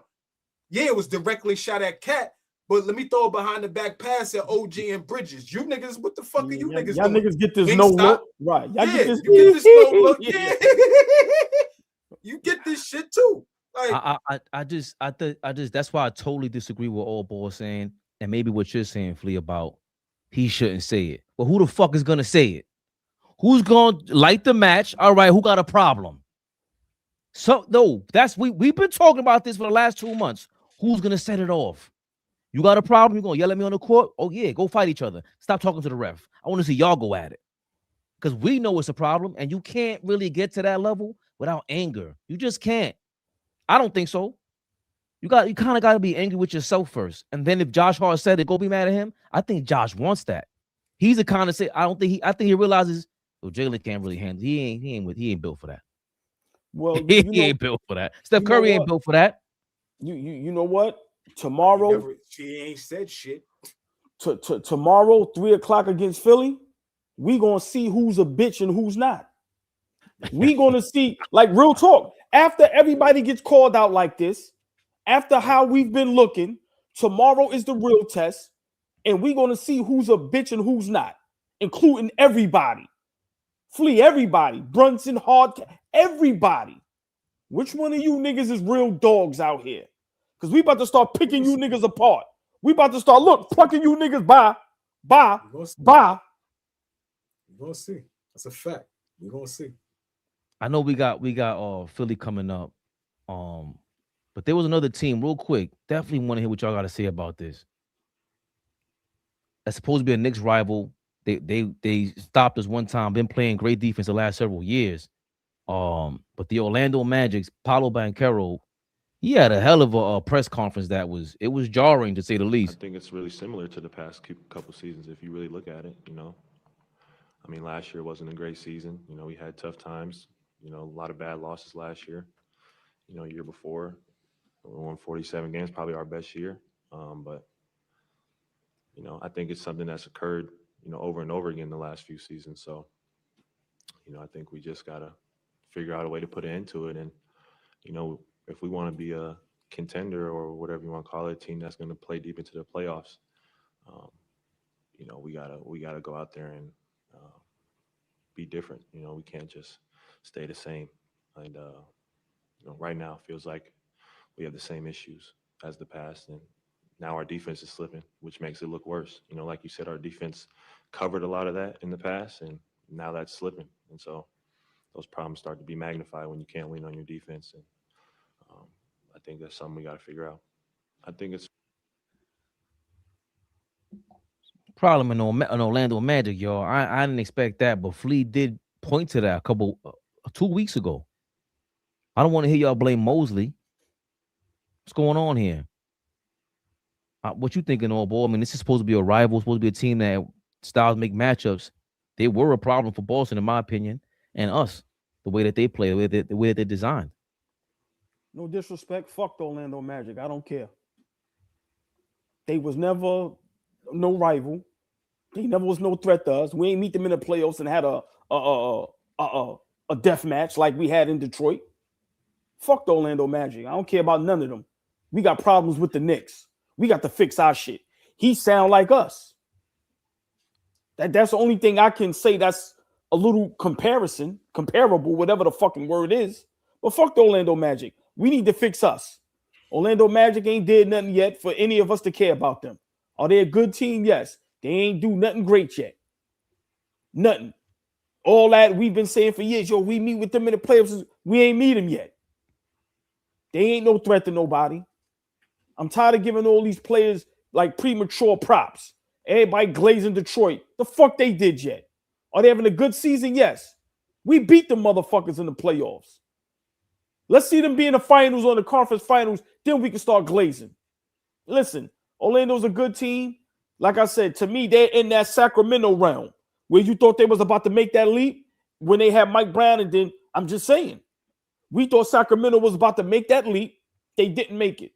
Yeah, it was directly shot at Cat, but let me throw a behind the back pass at OG and Bridges. You niggas, what the fuck are you niggas y'all doing? Niggas get this no look. Right. Y'all Yeah, get this, you get this no look. Yeah. You get this shit too. Like, I just that's why I totally disagree with AllBall saying, and maybe what you're saying, Flea, about he shouldn't say it. Well, who the fuck is gonna say it? Who's gonna light the match? All right, who got a problem? So no, that's we've been talking about this for the last 2 months. Who's gonna set it off? You got a problem? You gonna yell at me on the court? Oh yeah, go fight each other. Stop talking to the ref. I want to see y'all go at it. Because we know it's a problem, and you can't really get to that level without anger. You just can't. I don't think so. You kind of got to be angry with yourself first. And then if Josh Hart said it, go be mad at him. I think Josh wants that. He's the kind of say, I think he realizes, oh, Jalen can't really handle. He ain't built for that. Well, he ain't built for that. Steph Curry ain't built for that. You know what? Tomorrow, she ain't said shit. Tomorrow, 3:00 against Philly, we gonna see who's a bitch and who's not. We gonna see, like, real talk. After everybody gets called out like this, after how we've been looking, tomorrow is the real test, and we gonna see who's a bitch and who's not, including everybody. Flea, everybody. Brunson, Hart, everybody. Which one of you niggas is real dogs out here? Because we about to start picking you niggas apart. We about to start, plucking you niggas by. We're gonna see. That's a fact. We're gonna see. I know we got Philly coming up. But there was another team, real quick. Definitely want to hear what y'all got to say about this. That's supposed to be a Knicks rival. They stopped us one time. Been playing great defense the last several years. But the Orlando Magic's Paolo Banchero, he had a hell of a press conference it was jarring to say the least. I think it's really similar to the past couple seasons if you really look at it, you know. I mean, last year wasn't a great season. You know, we had tough times, you know, a lot of bad losses last year. You know, year before, we won 47 games, probably our best year. But, you know, I think it's something that's occurred, you know, over and over again the last few seasons. So, you know, I think we just got to figure out a way to put an end to it. And, you know, if we want to be a contender or whatever you want to call it, a team that's going to play deep into the playoffs, you know, we gotta go out there and be different. You know, we can't just stay the same. And, you know, right now it feels like we have the same issues as the past. And now our defense is slipping, which makes it look worse. You know, like you said, our defense covered a lot of that in the past, and now that's slipping. And so those problems start to be magnified when you can't lean on your defense. And I think that's something we got to figure out. I think it's problem in Orlando Magic, y'all. I didn't expect that, but Flea did point to that 2 weeks ago. I don't want to hear y'all blame Mosley. What's going on here? What you thinking, AllBall? I mean, this is supposed to be a rival, supposed to be a team that styles make matchups. They were a problem for Boston, in my opinion, and us, the way that they play, the way that they're designed. No disrespect. Fuck the Orlando Magic. I don't care. They was never no rival. They never was no threat to us. We ain't meet them in the playoffs and had a death match like we had in Detroit. Fuck the Orlando Magic. I don't care about none of them. We got problems with the Knicks. We got to fix our shit. He sound like us. That's the only thing I can say that's a little comparable, whatever the fucking word is. But fuck the Orlando Magic. We need to fix us. Orlando Magic ain't did nothing yet for any of us to care about them. Are they a good team? Yes. They ain't do nothing great yet. Nothing. All that we've been saying for years, yo, we meet with them in the playoffs. We ain't meet them yet. They ain't no threat to nobody. I'm tired of giving all these players like premature props. Everybody glazing Detroit. The fuck they did yet? Are they having a good season? Yes. We beat the motherfuckers in the playoffs. Let's see them be in the finals or the conference finals. Then we can start glazing. Listen, Orlando's a good team. Like I said, to me, they're in that Sacramento realm where you thought they was about to make that leap when they had Mike Brown. And then I'm just saying, we thought Sacramento was about to make that leap. They didn't make it.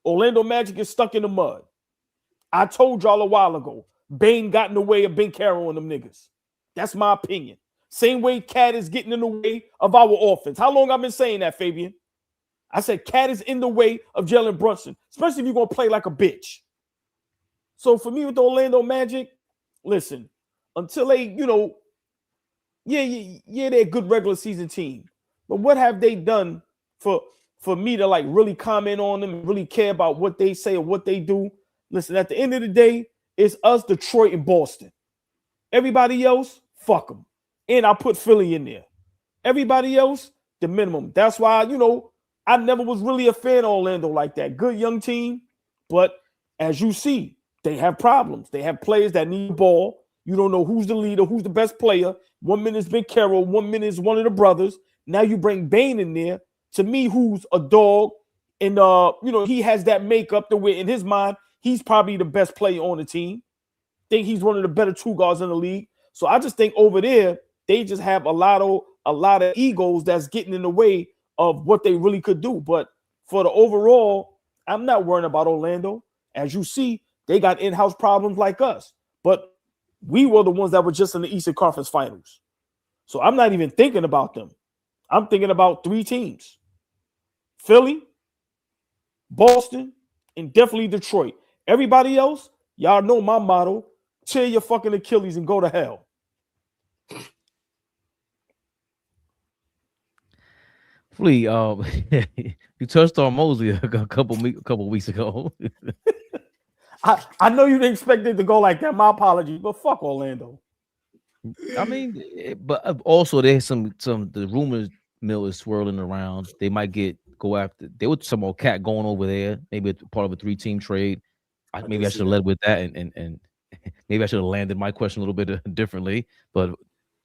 Orlando Magic is stuck in the mud. I told y'all a while ago, Bane got in the way of Ben Carroll and them niggas. That's my opinion. Same way Cat is getting in the way of our offense. How long I've been saying that, Fabian? I said Cat is in the way of Jalen Brunson, especially if you're going to play like a bitch. So for me with the Orlando Magic, listen, until they, they're a good regular season team. But what have they done for me to like really comment on them and really care about what they say or what they do? Listen, at the end of the day, it's us, Detroit, and Boston. Everybody else, fuck them. And I put Philly in there. Everybody else, the minimum. That's why, I never was really a fan of Orlando like that. Good young team, but as you see, they have problems. They have players that need the ball. You don't know who's the leader, who's the best player. 1 minute is Ben Carroll, 1 minute is one of the brothers. Now you bring Bane in there, to me, who's a dog, and he has that makeup to where in his mind, he's probably the best player on the team. Think he's one of the better two guards in the league. So I just think over there, they just have a lot of egos that's getting in the way of what they really could do. But for the overall, I'm not worrying about Orlando. As you see, they got in-house problems like us. But we were the ones that were just in the Eastern Conference Finals. So I'm not even thinking about them. I'm thinking about 3 teams. Philly, Boston, and definitely Detroit. Everybody else, y'all know my motto, tear your fucking Achilles and go to hell. Flea, you touched on Mosley a couple weeks ago. I know you didn't expect it to go like that. My apologies, but fuck Orlando. I mean, but also there's some the rumors mill is swirling around. They might go after. There was some more cat going over there. Maybe it's part of a 3-team trade. Maybe I should have led with that, and maybe I should have landed my question a little bit differently. But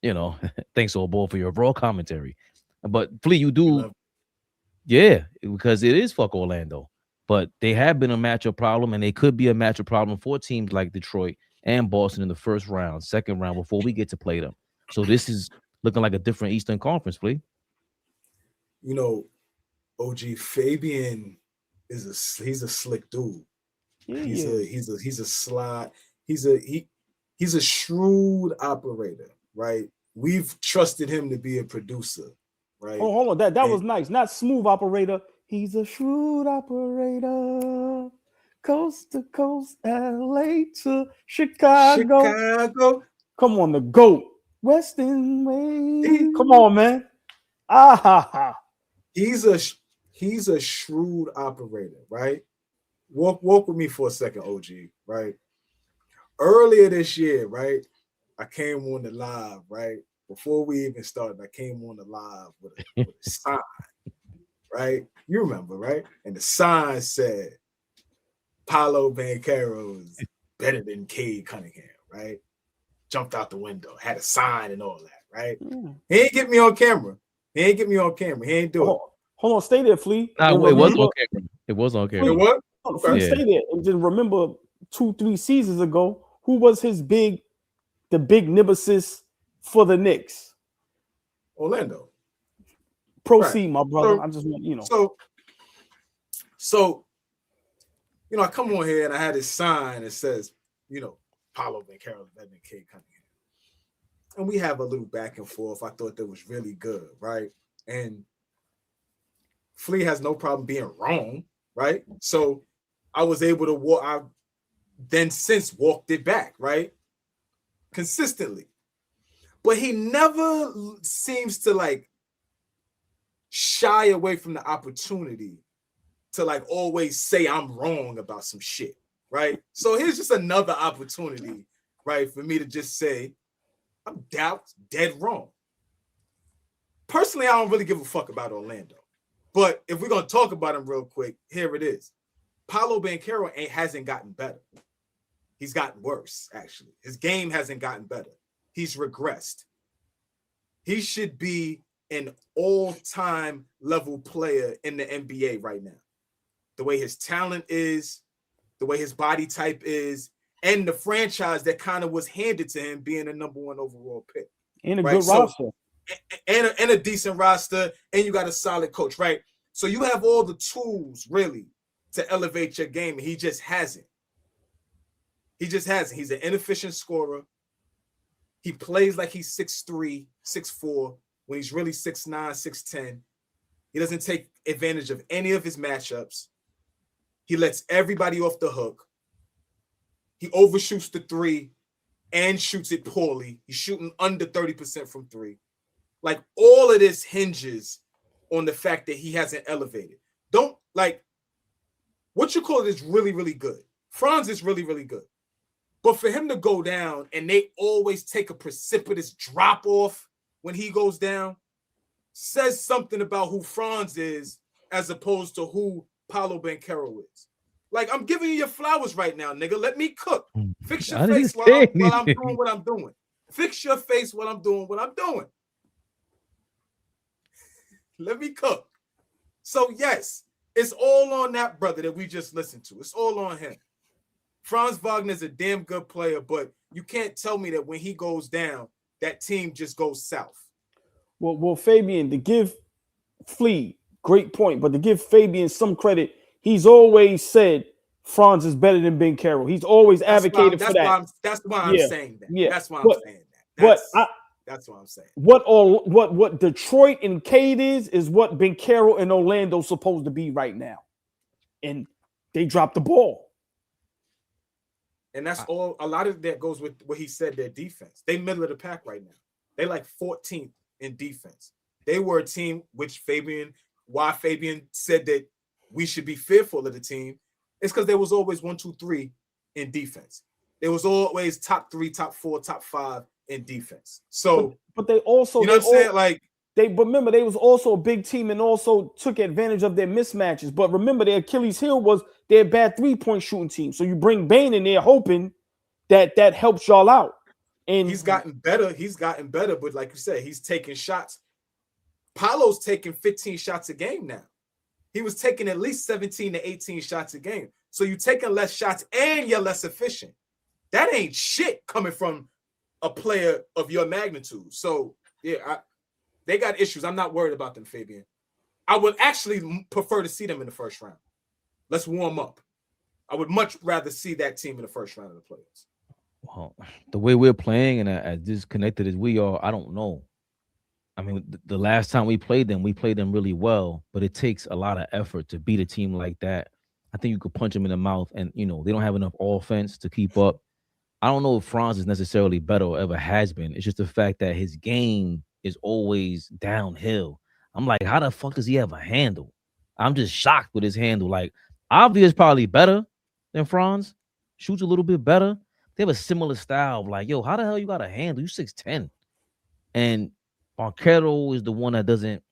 thanks AllBall for your raw commentary. But Flea, you do, yeah, because it is fuck Orlando. But they have been a matchup problem, and they could be a matchup problem for teams like Detroit and Boston in the first round, second round, before we get to play them. So this is looking like a different Eastern Conference, Flea. OG Fabian he's a slick dude. Yeah. He's a slide. He's a shrewd operator, right? We've trusted him to be a producer, right? Oh, hold on. That was nice. Not smooth operator. He's a shrewd operator. Coast to coast, LA to Chicago. Come on, the GOAT. Western way. Come on, man. He's a shrewd operator, right? Walk with me for a second, OG, right? Earlier this year, right? I came on the live, right? Before we even started, I came on the live with a sign, right? You remember, right? And the sign said, Paolo Banchero is better than Cade Cunningham, right? Jumped out the window, had a sign and all that, right? He ain't get me on camera. He ain't do it. Hold on, stay there, Flea. It was on camera. It was on camera. It was? Flea, stay there. And just remember 2-3 seasons ago, who was the big nemesis for the Knicks? Orlando. Proceed, my brother. I just want So I come on here and I had this sign that says, Paolo Banchero better than Cade Cunningham. And we have a little back and forth. I thought that was really good, right? And Flea has no problem being wrong, right? So I was able to walk. I then since walked it back, right? Consistently. But he never seems to like shy away from the opportunity to like always say I'm wrong about some shit, right? So here's just another opportunity, right, for me to just say I'm dead wrong. Personally, I don't really give a fuck about Orlando. But if we're gonna talk about him real quick, here it is. Paolo Banchero hasn't gotten better. He's gotten worse, actually. His game hasn't gotten better. He's regressed. He should be an all-time level player in the NBA right now. The way his talent is, the way his body type is, and the franchise that kind of was handed to him being a number 1 overall pick. And a good roster. And a decent roster, and you got a solid coach, right? So you have all the tools, really, to elevate your game, and he just hasn't. He just hasn't. He's an inefficient scorer. He plays like he's 6'3", 6'4", when he's really 6'9", 6'10". He doesn't take advantage of any of his matchups. He lets everybody off the hook. He overshoots the 3 and shoots it poorly. He's shooting under 30% from 3. Like, all of this hinges on the fact that he hasn't elevated. Don't, like, what you call it is really, really good. Franz is really, really good. But for him to go down, and they always take a precipitous drop off when he goes down, says something about who Franz is as opposed to who Paolo Banchero is. Like, I'm giving you your flowers right now, nigga. Let me cook. Fix your face while I'm doing what I'm doing. Fix your face while I'm doing what I'm doing. Let me cook. So, yes, it's all on that brother that we just listened to. It's all on him. Franz Wagner's a damn good player, but you can't tell me that when he goes down, that team just goes south. Well, Fabian, to give Flea, great point, but to give Fabian some credit, he's always said Franz is better than Banchero. He's always advocated for that. That's why I'm saying that. Yeah. That's why I'm saying that. That's what I'm saying. What Detroit and Cade is what Banchero and Orlando's supposed to be right now. And they dropped the ball. And that's all. A lot of that goes with what he said, their defense. They middle of the pack right now. They like 14th in defense. They were a team which Fabian said that we should be fearful of the team. It's because there was always 1, 2, 3 in defense. There was always top 3, top 4, top 5 in defense. So, but they also, you know what I'm saying? Like, but remember, they was also a big team and also took advantage of their mismatches. But remember, their Achilles heel was their bad 3-point shooting team. So you bring Bane in there hoping that helps y'all out. And he's gotten better. But like you said, he's taking shots. Paolo's taking 15 shots a game now. He was taking at least 17 to 18 shots a game. So you're taking less shots and you're less efficient. That ain't shit coming from a player of your magnitude. So, yeah, they got issues. I'm not worried about them, Fabian. I would actually prefer to see them in the first round. Let's warm up. I would much rather see that team in the first round of the playoffs. Well, the way we're playing and as disconnected as we are, I don't know. I mean, the last time we played them really well, but it takes a lot of effort to beat a team like that. I think you could punch them in the mouth, and, you know, they don't have enough offense to keep up. I don't know if Franz is necessarily better or ever has been. It's just the fact that his game is always downhill. I'm like, how the fuck does he have a handle? I'm just shocked with his handle. Like, Obvious probably better than Franz. Shoots a little bit better. They have a similar style. Like, yo, how the hell you got a handle? You 6'10". And Banchero is the one that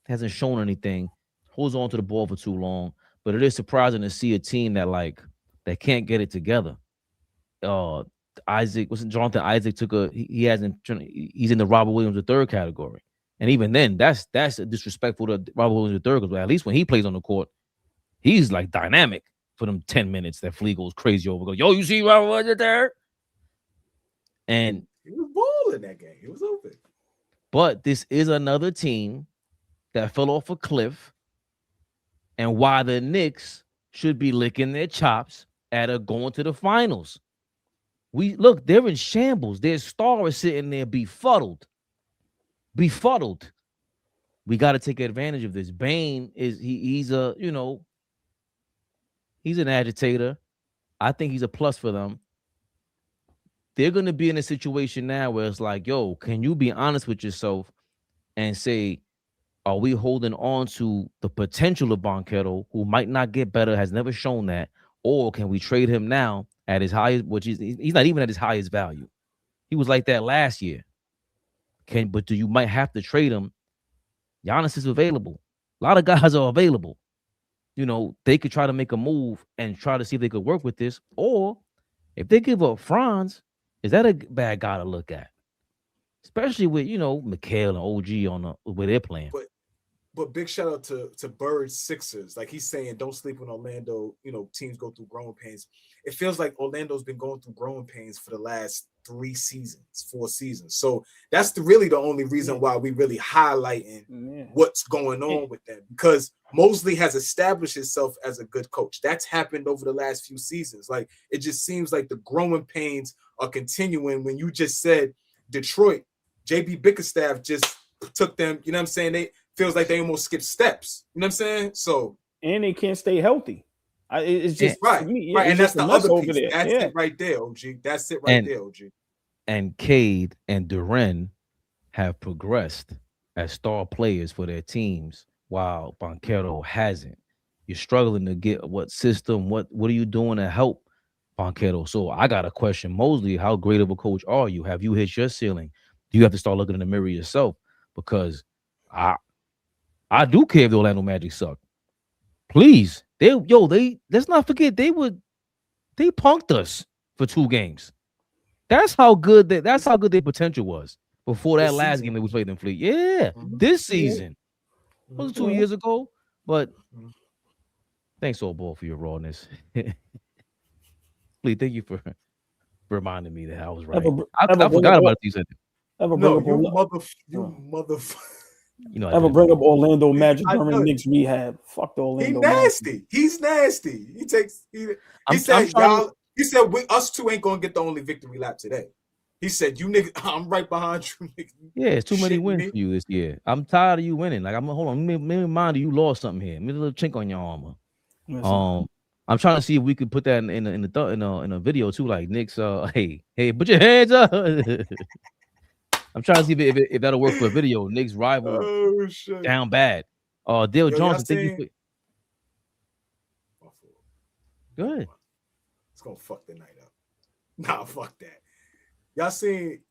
hasn't shown anything, holds on to the ball for too long. But it is surprising to see a team that can't get it together. Jonathan Isaac he's in the Robert Williams III category. And even then, that's disrespectful to Robert Williams III, because at least when he plays on the court, he's like dynamic for them 10 minutes that Flea goes crazy over. Goes, yo, you see Robert Williams there? And he was balling that game. He was open. But this is another team that fell off a cliff, and why the Knicks should be licking their chops at going to the finals. Look, they're in shambles. Their star is sitting there befuddled. We got to take advantage of this. Bane he's an agitator. I think he's a plus for them. They're going to be in a situation now where it's like, yo, can you be honest with yourself and say, are we holding on to the potential of Banchero, who might not get better, has never shown that, or can we trade him now at his highest, which he's not even at his highest value. He was like that last year. But you might have to trade him. Giannis is available. A lot of guys are available. You know, they could try to make a move and try to see if they could work with this. Or if they give up Franz, is that a bad guy to look at? Especially with, you know, Mikal and OG on the where they're playing. But big shout out to Bird's Sixers. Like he's saying, don't sleep on Orlando. You know, teams go through growing pains. It feels like Orlando's been going through growing pains for the last 4 seasons. So that's really the only reason why we really highlighting what's going on with them, because Mosley has established himself as a good coach. That's happened over the last few seasons. Like it just seems like the growing pains are continuing. When you just said Detroit, JB Bickerstaff just took them. You know what I'm saying? They feels like they almost skipped steps. You know what I'm saying? So and they can't stay healthy. It's just right, and that's the other piece. There. That's it right there, OG. That's it right there, OG. And Cade and Duren have progressed as star players for their teams, while Banchero hasn't. You're struggling to get what system, what are you doing to help Banchero? So I got a question, Mosley. How great of a coach are you? Have you hit your ceiling? Do you have to start looking in the mirror yourself? Because I do care if the Orlando Magic suck. Please. Let's not forget they punked us for 2 games. That's how good their potential was before that last game that we played in Fleet. Yeah, this season. It was 2 years ago. But thanks, AllBall, for your rawness. Fleet, thank you for reminding me that I was right. I forgot about these. You motherfucker. You know, ever bring up Orlando Magic during Knicks rehab? Fuck the Orlando. He's nasty. He said us two ain't gonna get the only victory lap today. He said, "You niggas, I'm right behind you, niggas." Yeah, it's too many wins for you this year. I'm tired of you winning. Like hold on, maybe mind you lost something here. Maybe a little chink on your armor. I'm trying to see if we could put that in a video too. Like Knicks, hey, put your hands up. I'm trying to see if that'll work for a video. Knicks rival down bad. Dale Johnson, thank you for... Go ahead. It's gonna fuck the night up. Nah, fuck that. Y'all seen?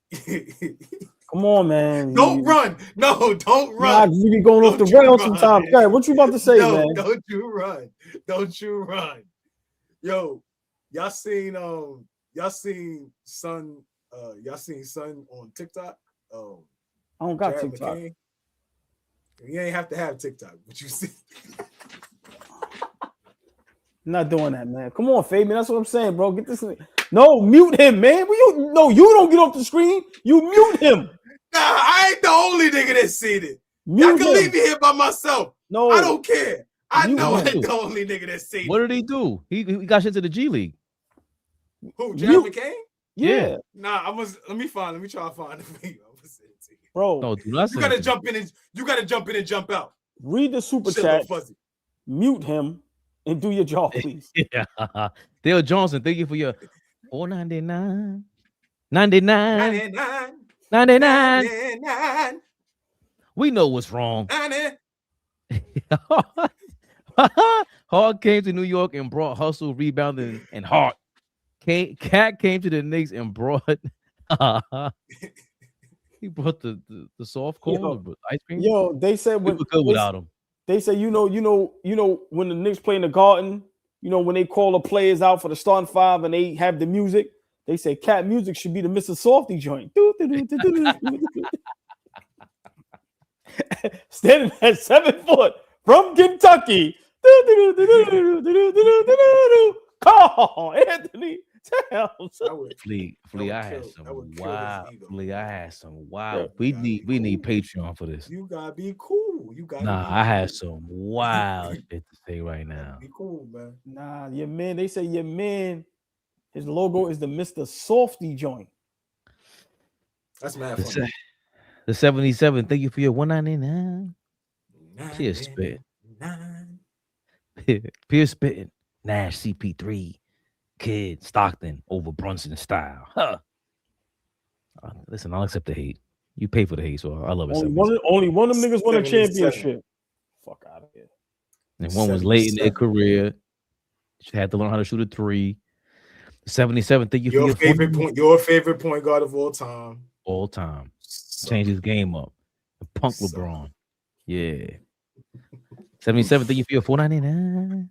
Come on, man. Don't run. No, don't run. Nah, you be going off the rails sometimes. Okay, what you about to say, man? Don't you run. Don't you run. Yo, y'all seen Son on TikTok? I don't got Jared TikTok. McCain. You ain't have to have TikTok, but you see. Not doing that, man. Come on, Fabian. That's what I'm saying, bro. Get this. No, mute him, man. You don't get off the screen. You mute him. Nah, I ain't the only nigga that seen it. Y'all can leave me here by myself. No, I don't care. I know I ain't the only nigga that seen it. What did he do? He got shit to the G League. Who? Jared McCain? Yeah. Nah, let me try to find it for you. Bro, no, you gotta jump in and jump out. Read the super chat. Mute him and do your job, please. Yeah. Dale Johnson, thank you for your $4.99. 99. We know what's wrong. Hart came to New York and brought hustle, rebounding, and Hart. Cat came to the Knicks and brought he brought the soft corn ice cream. Yo, they said we were good without him. They say you know when the Knicks play in the Garden, when they call the players out for the starting 5 and they have the music, they say Cat music should be the Mr. Softy joint. Standing at 7 foot from Kentucky. Call Anthony Towns. Flea, I had some wild. We need Patreon for this. You gotta be cool. I had some wild shit to say right now. Be cool, man. Nah, your man. They say your man. His logo is the Mr. Softy joint. That's mad funny. The 77. Thank you for your $1.99. Pierce spitting. Pierce spitting. Nash CP3. Kid Stockton over Brunson style. Huh. Listen, I'll accept the hate. You pay for the hate, so I love it. Only one of them niggas won a championship. Fuck out of here. And one was late in their career. She had to learn how to shoot a 3. 77. Thank you for your favorite point guard of all time. All time. Change his game up. Punk LeBron. Yeah. 77, thank you for your $4.99.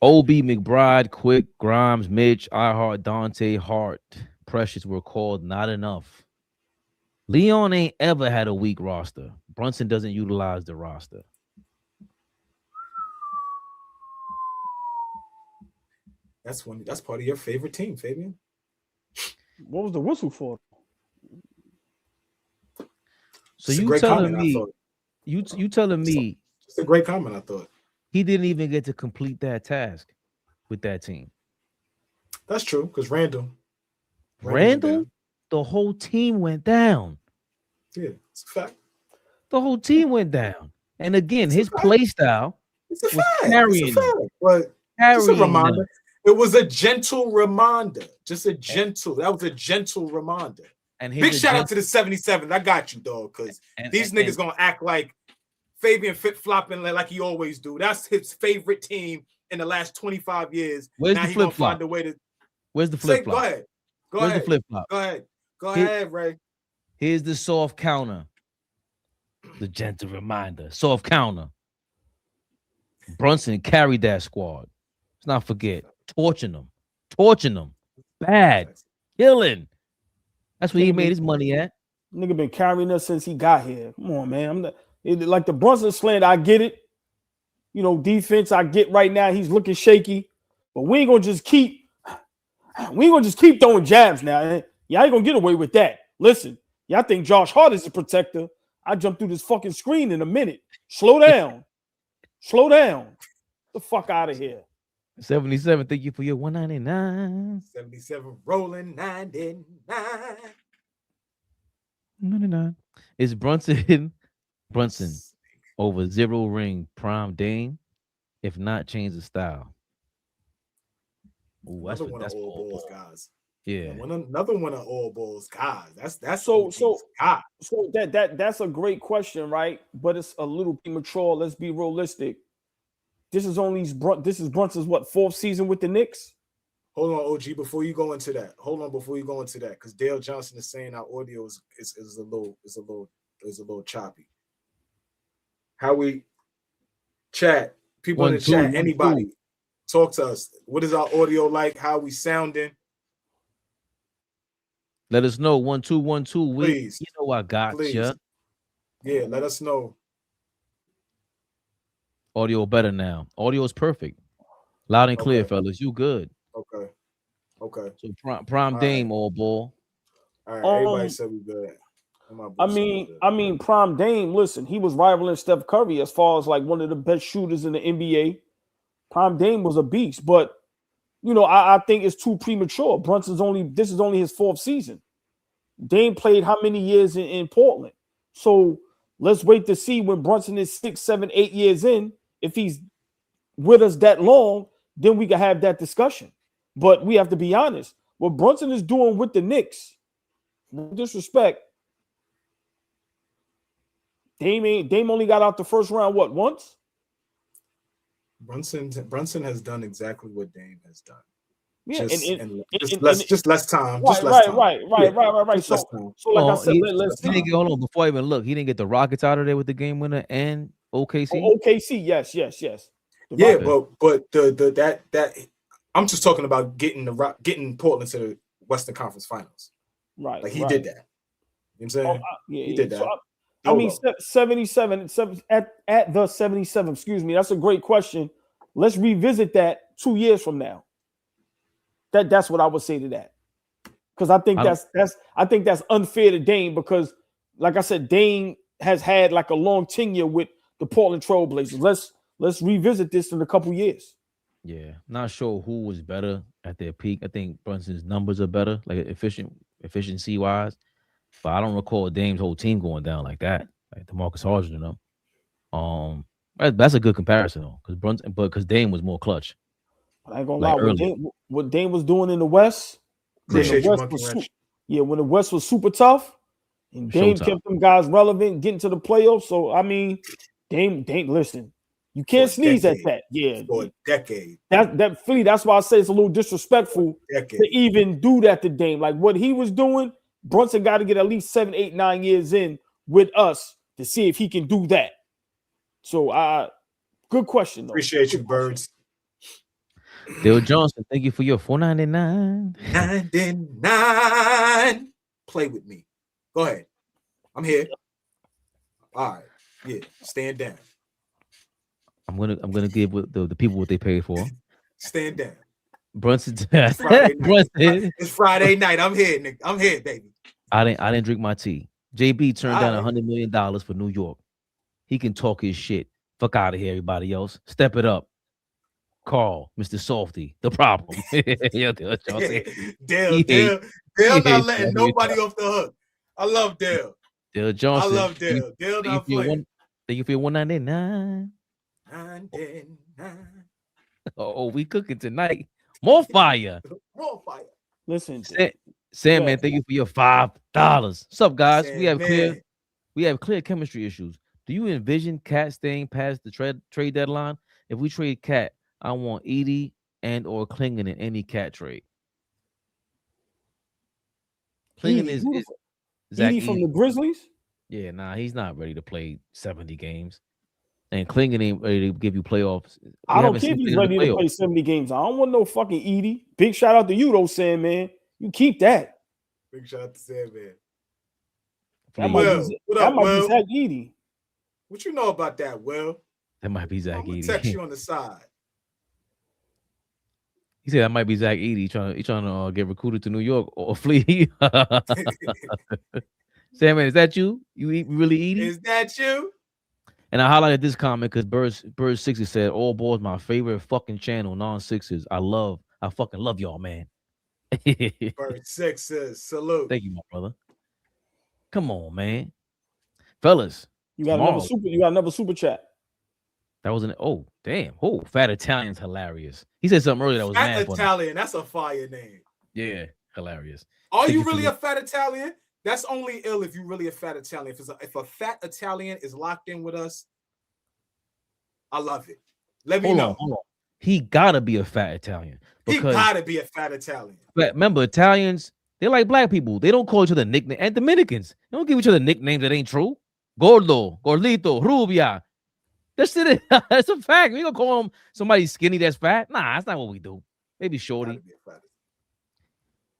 OB, McBride, Quick, Grimes, Mitch, iHeart, Dante, Hart, Precious were called not enough. Leon ain't ever had a weak roster. Brunson doesn't utilize the roster. That's part of your favorite team, Fabian. What was the whistle for? So you telling me, you telling me, it's a great comment. I thought he didn't even get to complete that task with that team. That's true because Randall, the whole team went down. Yeah, it's a fact. The whole team went down, and again, his play style was carrying. But just a reminder. It was a gentle reminder. Just a gentle. That was a gentle reminder. And big shout out to the 77. I got you, dog, because these niggas gonna act like Fabian flip-flopping like he always do. That's his favorite team in the last 25 years. Where's now the flip-flop? Where's the flip-flop? Go ahead. Where's the flip-flop? Go ahead, Ray. Here's the soft counter. The gentle reminder. Soft counter. Brunson carried that squad. Let's not forget. Torching them. Bad. Killing. That's where he made his money at. Nigga been carrying us since he got here. Come on, man. Like the Brunson slant, I get it. You know, defense, I get right now. He's looking shaky. But we ain't gonna just keep throwing jabs now. Y'all ain't gonna get away with that. Listen, y'all think Josh Hart is a protector. I jumped through this fucking screen in a minute. Slow down. Slow down. Get the fuck out of here. 77, thank you for your $1.99. 77 rolling 99. 99. Is Brunson over 0 ring prime Dame? If not, change the style. Ooh, that's all balls guys. Yeah. Another one of all balls guys. That's so that's a great question, right? But it's a little premature. Let's be realistic. This is Brunson's what, 4th season with the Knicks? Hold on, OG, before you go into that. Because Dale Johnson is saying our audio is a little choppy. How we chat, people in the chat, anybody, talk to us. What is our audio like? How we sounding? Let us know. 1 2 1 2. Please. You know I got you. Yeah, let us know. Audio better now. Audio is perfect. Loud and clear, fellas. You good. Okay. So prime Dame, all ball. All right, everybody said we good. I mean, prime Dame, listen, he was rivaling Steph Curry as far as like one of the best shooters in the NBA. Prime Dame was a beast, but you know, I think it's too premature. This is only his 4th season. Dame played how many years in Portland? So let's wait to see when Brunson is 6, 7, 8 years in. If he's with us that long, then we can have that discussion. But we have to be honest. What Brunson is doing with the Knicks, no disrespect, Dame only got out the first round, what, once? Brunson has done exactly what Dame has done. Yeah, just less time. Right. So like I said, let's he didn't get, hold on, before I even look, he didn't get the Rockets out of there with the game winner and OKC. Oh, OKC, yes. Yeah, but that I'm just talking about getting Portland to the Western Conference Finals. Right. Like he did that. You know what I'm saying? He did that. So, I mean, 77 at the 77. Excuse me. That's a great question. Let's revisit that 2 years from now. That's what I would say to that, because I think that's unfair to Dame, because, like I said, Dame has had like a long tenure with the Portland Trailblazers. Let's revisit this in a couple years. Yeah, not sure who was better at their peak. I think Brunson's numbers are better, like efficiency wise, but I don't recall Dame's whole team going down like that, like DeMarcus Aldridge, you know. That's a good comparison though, because Dame was more clutch. I ain't gonna lie. What Dame was doing in the West, when the West was super tough, and Dame kept them guys relevant, getting to the playoffs. So I mean, Dame, listen, you can't sneeze at that. Yeah, for a decade. That Philly. That's why I say it's a little disrespectful to even do that to Dame. Like what he was doing, Brunson got to get at least 7, 8, 9 years in with us to see if he can do that. So, good question though. Appreciate you, birds. Dale Johnson, thank you for your $4.99. 99. Play with me. Go ahead. I'm here. All right. Yeah. Stand down. I'm gonna give the people what they paid for. Stand down. Brunson. It's Friday night. Brunson. It's Friday night. I'm here, Nick. I'm here, baby. I didn't drink my tea. JB turned down right. $100 million for New York. He can talk his shit. Fuck out of here, everybody else. Step it up. Carl, Mr. Softy, the problem. Dale not letting nobody off the hook. I love Dale. Dale Johnson. I love Dale. Dale not playing. Thank you for your $199. 99. Oh, we cooking tonight. More fire. More fire. Listen, Sandman, thank you for your $5. What's up, guys? Sandman. We have clear chemistry issues. Do you envision Cat staying past the trade deadline? If we trade Cat, I want Edie and or Klingon in any Cat trade. Klingon is Edie from the Grizzlies? Yeah, nah, he's not ready to play 70 games. And Klingon ain't ready to give you playoffs. I don't care if he's ready to play 70 games. I don't want no fucking Edie. Big shout out to you, though, Sandman. You keep that. Big shout out to Sandman. That might be Zach Edie. What you know about that, Will? That might be Zach Edie. Text you on the side. He said that might be Zach Edie trying to get recruited to New York or flee. Sandman, is that you? You really Edie? Is that you? And I highlighted this comment because Bird 60 said, AllBall is my favorite fucking channel, non-Sixers. I fucking love y'all, man. Bird Sixers, salute. Thank you, my brother. Come on, man. Fellas. You got another super chat. That was damn. Fat Italian's hilarious. He said something earlier that was Fat Italian, that's a fire name. Yeah, hilarious. Are you really a fat Italian? That's only ill if you really a fat Italian. If a fat Italian is locked in with us, I love it. Let me know. Hold on. He gotta be a fat Italian. He gotta be a fat Italian. But remember, Italians, they're like black people. They don't call each other nicknames. And Dominicans, they don't give each other nicknames that ain't true. Gordo, Gordito, Rubia. That's a fact. We gonna call him somebody skinny that's fat. Nah, that's not what we do. Maybe shorty.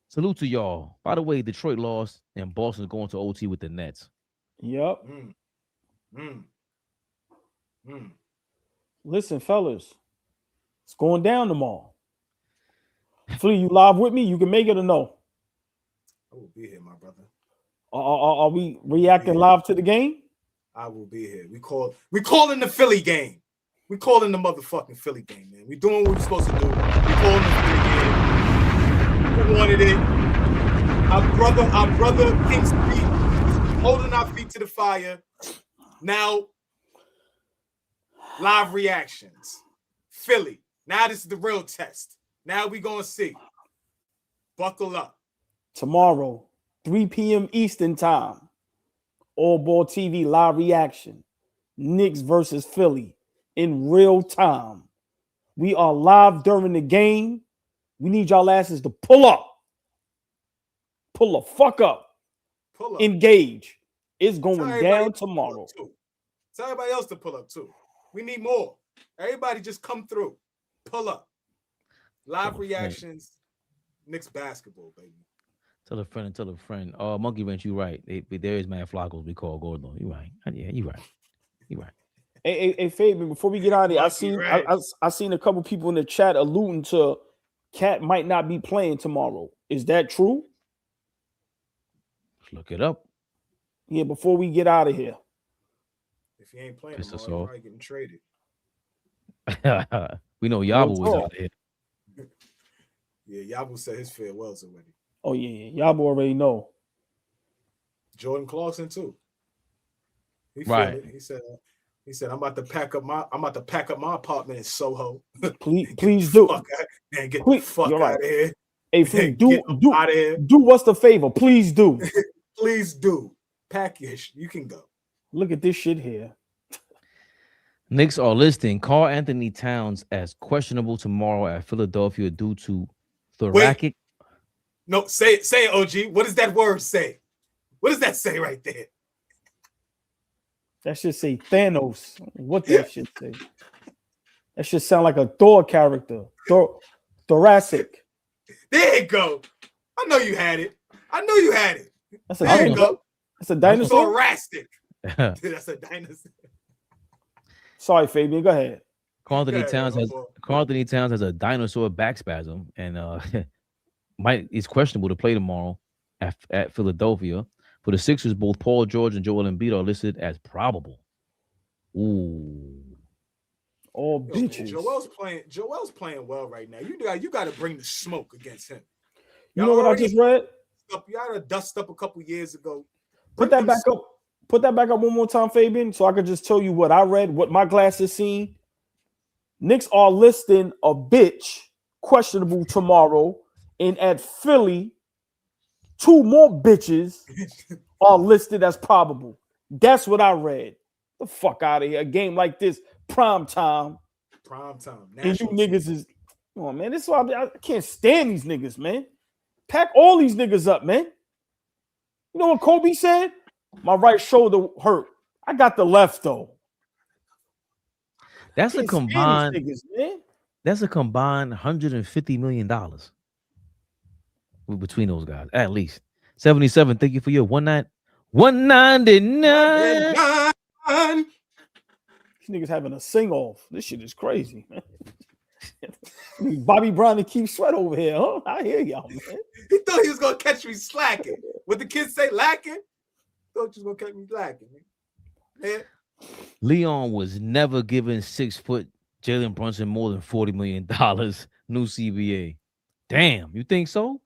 Salute to y'all. By the way, Detroit lost and Boston's going to OT with the Nets. Yep. Listen, fellas, it's going down tomorrow. Flea, you live with me? You can make it or no? I will be here, my brother. Are we reacting live to the game? I will be here. We calling the Philly game. We calling the motherfucking Philly game, man. We doing what we're supposed to do. We calling the Philly game. Who wanted it? Our brother King Street holding our feet to the fire. Now, live reactions. Philly. Now this is the real test. Now we gonna see. Buckle up. Tomorrow, 3 p.m. Eastern time. AllBall TV live reaction. Knicks versus Philly in real time. We are live during the game. We need y'all asses to pull up. Pull the fuck up. Pull up. Engage. It's going down tomorrow. Tell everybody else to pull up too. We need more. Everybody just come through. Pull up. Live reactions. Knicks basketball, baby. Tell a friend. Monkey Wrench, you right. There is mad floggles we call Gordon. You right. Yeah, you right. Hey, Fabian, before we get out of here, I seen a couple people in the chat alluding to Cat might not be playing tomorrow. Is that true? Let's look it up. Yeah, before we get out of here. If he ain't playing tomorrow, he's probably getting traded. We know Yabu was out here. Yeah, Yabu said his farewells already. Oh yeah, Yabu already know. Jordan Clarkson too. Right. He said, I'm about to pack up my apartment in Soho. Please do. Man, get the fuck out of here. Hey, please do out of here. Do what's the favor. Please do. Please do. Pack your shit. You can go. Look at this shit here. Knicks are listing Karl Anthony Towns as questionable tomorrow at Philadelphia due to thoracic. No, say it, OG. What does that word say? What does that say right there? That should say Thanos. What that should say? That should sound like a Thor character. Thoracic. There you go. I know you had it. I knew you had it. That's a there you go. That's a dinosaur. Thoracic. That's a dinosaur. Sorry, Fabian. Go ahead. Carl Anthony Towns has a dinosaur back spasm and is questionable to play tomorrow at Philadelphia. For the Sixers, both Paul George and Joel Embiid are listed as probable. Ooh. All bitches. Joel's playing well right now. You got to bring the smoke against him. You know what I just read? You had to dust up a couple years ago. Put that back up. Put that back up one more time, Fabian, so I could just tell you what I read, what my glasses seen. Knicks are listing a bitch questionable tomorrow, and at Philly, 2 more bitches are listed as probable. That's what I read. The fuck out of here. A game like this, prime time. And you niggas is, oh man, this is why I can't stand these niggas, man. Pack all these niggas up, man. You know what Kobe said? My right shoulder hurt. I got the left though. That's a combined. That's a combined $150 million between those guys, at least. 77. Thank you for your 199. These niggas having a sing-off. This shit is crazy, man. Bobby Brown and Keith Sweat over here, huh? I hear y'all, man. He thought he was gonna catch me slacking. What the kids say, lacking? Thought you was gonna catch me lacking, man. Leon was never given 6 foot Jalen Brunson more than $40 million. New CBA. Damn, you think so?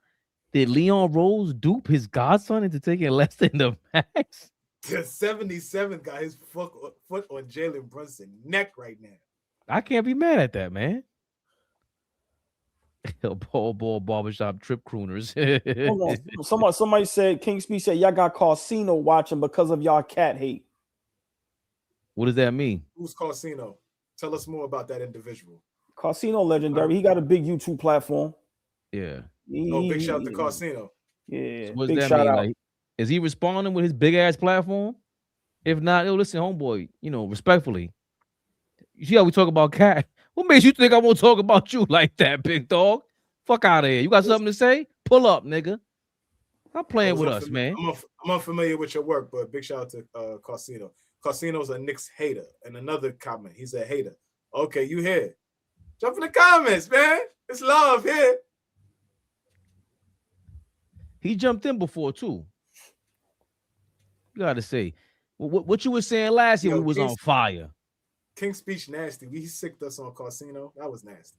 Did Leon Rose dupe his godson into taking less than the max? The 77 got his foot on Jalen Brunson's neck right now. I can't be mad at that, man. Ball barbershop trip crooners. Hold on. Somebody said, King Speed said, y'all got Carsino watching because of y'all cat hate. What does that mean? Who's Carsino? Tell us more about that individual. Carsino legendary. He got a big YouTube platform. Yeah. Big shout out to Carsino. Yeah. So what does that mean? Like, is he responding with his big ass platform? If not, listen, homeboy, respectfully. You see how we talk about cat? What makes you think I won't talk about you like that, big dog? Fuck out of here. You got something to say? Pull up, nigga. Stop playing with us, man. I'm unfamiliar with your work, but big shout out to Carsino. Carsino's a Knicks hater. And another comment, he's a hater. Okay, you here. Jump in the comments, man. It's love here. He jumped in before, too. You got to say. What you were saying last year, we was on fire. King Speech nasty. He sicked us on Carsino. That was nasty.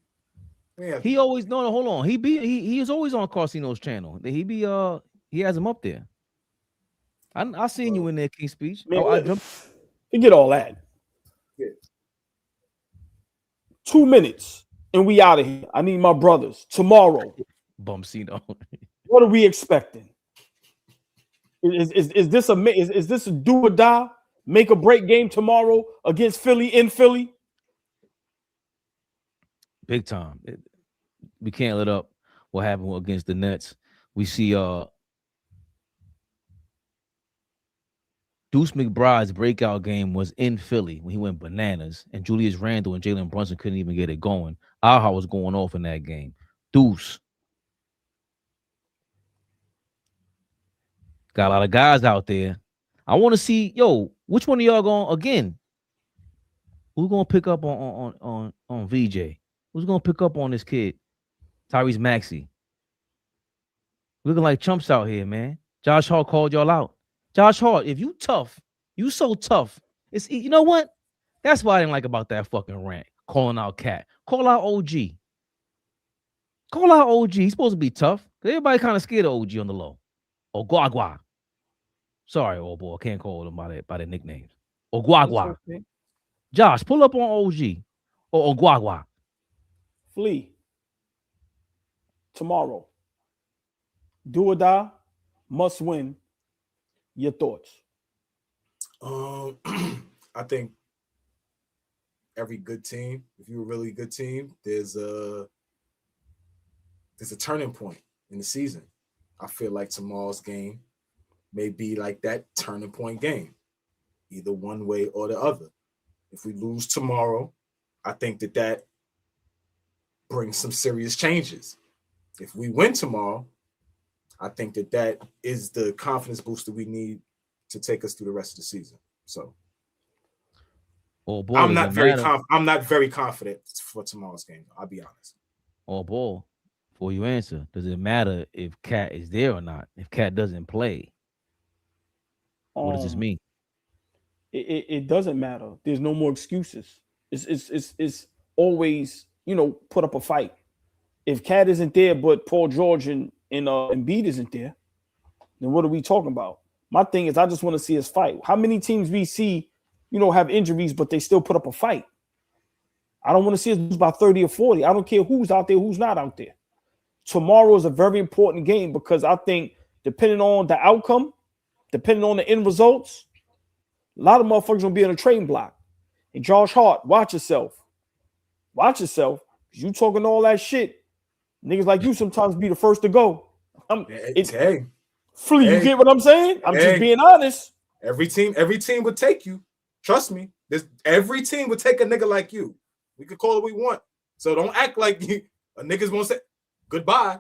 He always hold on. He is always on Carsino's channel. He has him up there. I seen you in there, King Speech. You get all that. Yeah. 2 minutes and we out of here. I need my brothers tomorrow. Bumcino. What are we expecting? Is this a do or die, make or break game tomorrow against Philly in Philly? Big time. We can't let up what happened against the Nets. We see Deuce McBride's breakout game was in Philly when he went bananas, and Julius Randle and Jalen Brunson couldn't even get it going. Aha was going off in that game. Deuce. Got a lot of guys out there. I want to see, which one of y'all going again? Who's gonna pick up on VJ? Who's gonna pick up on this kid, Tyrese Maxey? Looking like chumps out here, man. Josh Hart called y'all out. Josh Hart, if you tough, you so tough. You know what? That's what I didn't like about that fucking rant. Calling out Cat. Call out OG. Call out OG. He's supposed to be tough. Everybody kind of scared of OG on the low. Or Guagua. Sorry, old boy. I can't call them by their nicknames. Or Guagua. Okay. Josh, pull up on OG. Or Guagua. Flea. Tomorrow. Do or die. Must win. Your thoughts? I think every good team, if you're a really good team, there's a turning point in the season. I feel like tomorrow's game may be like that turning point game. either one way or the other. If we lose tomorrow, I think that brings some serious changes. If we win tomorrow, I think that is the confidence booster we need to take us through the rest of the season. So I'm not very confident for tomorrow's game. I'll be honest. Ball, before you answer, does it matter if Cat is there or not? If Cat doesn't play, what does this mean? It doesn't matter. There's no more excuses. It's always, put up a fight. If Cat isn't there, but Paul George and Embiid isn't there, then what are we talking about? My thing is, I just want to see us fight. How many teams we see, have injuries, but they still put up a fight? I don't want to see us lose by 30 or 40. I don't care who's out there, who's not out there. Tomorrow is a very important game because I think depending on the outcome, depending on the end results, a lot of motherfuckers gonna be in a trading block. And Josh Hart, watch yourself. Watch yourself. Because you talking all that shit. Niggas like you sometimes be the first to go. Flea, you get what I'm saying? I'm just being honest. Every team would take you. Trust me. Every team would take a nigga like you. We could call it what we want. So don't act like a niggas won't say goodbye.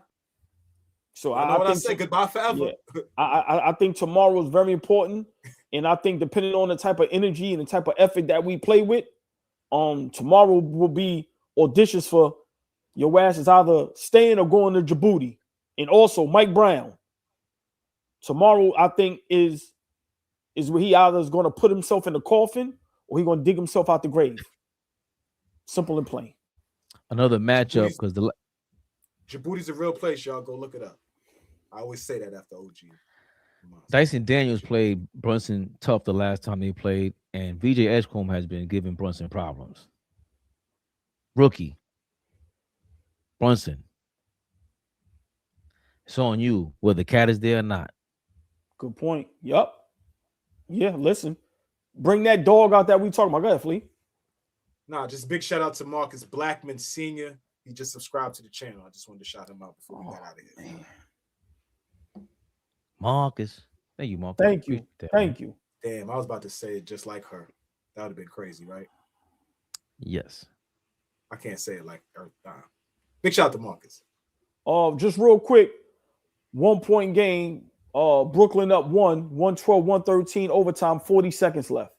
So I know what I say, goodbye forever. Yeah. I think tomorrow is very important. And I think depending on the type of energy and the type of effort that we play with, tomorrow will be auditions for your ass is either staying or going to Djibouti. And also Mike Brown. Tomorrow, I think, is where he either is going to put himself in the coffin or he's going to dig himself out the grave. Simple and plain. Another matchup because Djibouti's a real place, y'all. Go look it up. I always say that after OG. Dyson Daniels played Brunson tough the last time they played, and VJ Edgecombe has been giving Brunson problems. Rookie. Brunson. It's on you whether Cat is there or not. Good point. Yup. Yeah, listen. Bring that dog out that we talking about. Go ahead, Flea. Nah, just big shout out to Marcus Blackman Sr. He just subscribed to the channel. I just wanted to shout him out before we got out of here. Man. Marcus. Thank you, Marcus. Thank you. Thank you. Damn, I was about to say it just like her. That would have been crazy, right? Yes. I can't say it like her. Big shout out to Marcus. Just real quick, 1 point game. Brooklyn up 112-113, overtime, 40 seconds left.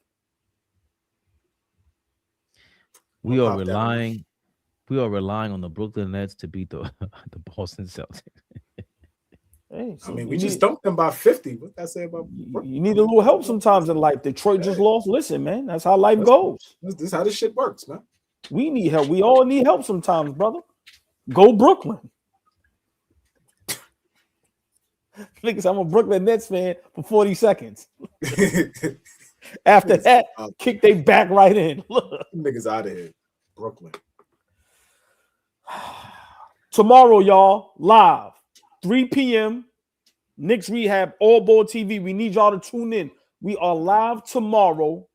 We are relying on the Brooklyn Nets to beat the Boston Celtics. Hey, so we just dumped them by 50. What that say about Brooklyn? You need a little help sometimes in life. Detroit just lost. Listen, man, that's how life goes. This is how this shit works, man. We need help. We all need help sometimes, brother. Go Brooklyn. Niggas, I'm a Brooklyn Nets fan for 40 seconds. After that, kick they back right in. Look. Niggas out of here. Brooklyn. Tomorrow, y'all, live, 3 p.m. KNICKS Rehab, AllBall TV. We need y'all to tune in. We are live tomorrow.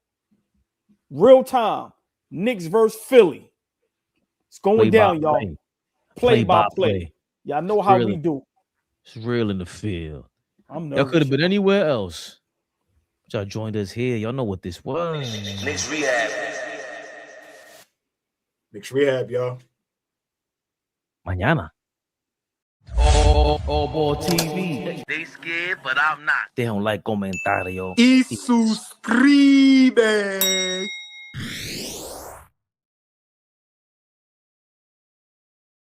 Real time. Knicks versus Philly. It's going down, y'all. Play by play. Y'all know how we do. It's real in the field. Y'all could have been anywhere else. But y'all joined us here. Y'all know what this was. KNICKS Rehab. KNICKS Rehab, y'all. Mañana. AllBall TV. They scared, but I'm not. Deja un like, comentario. Y suscribe.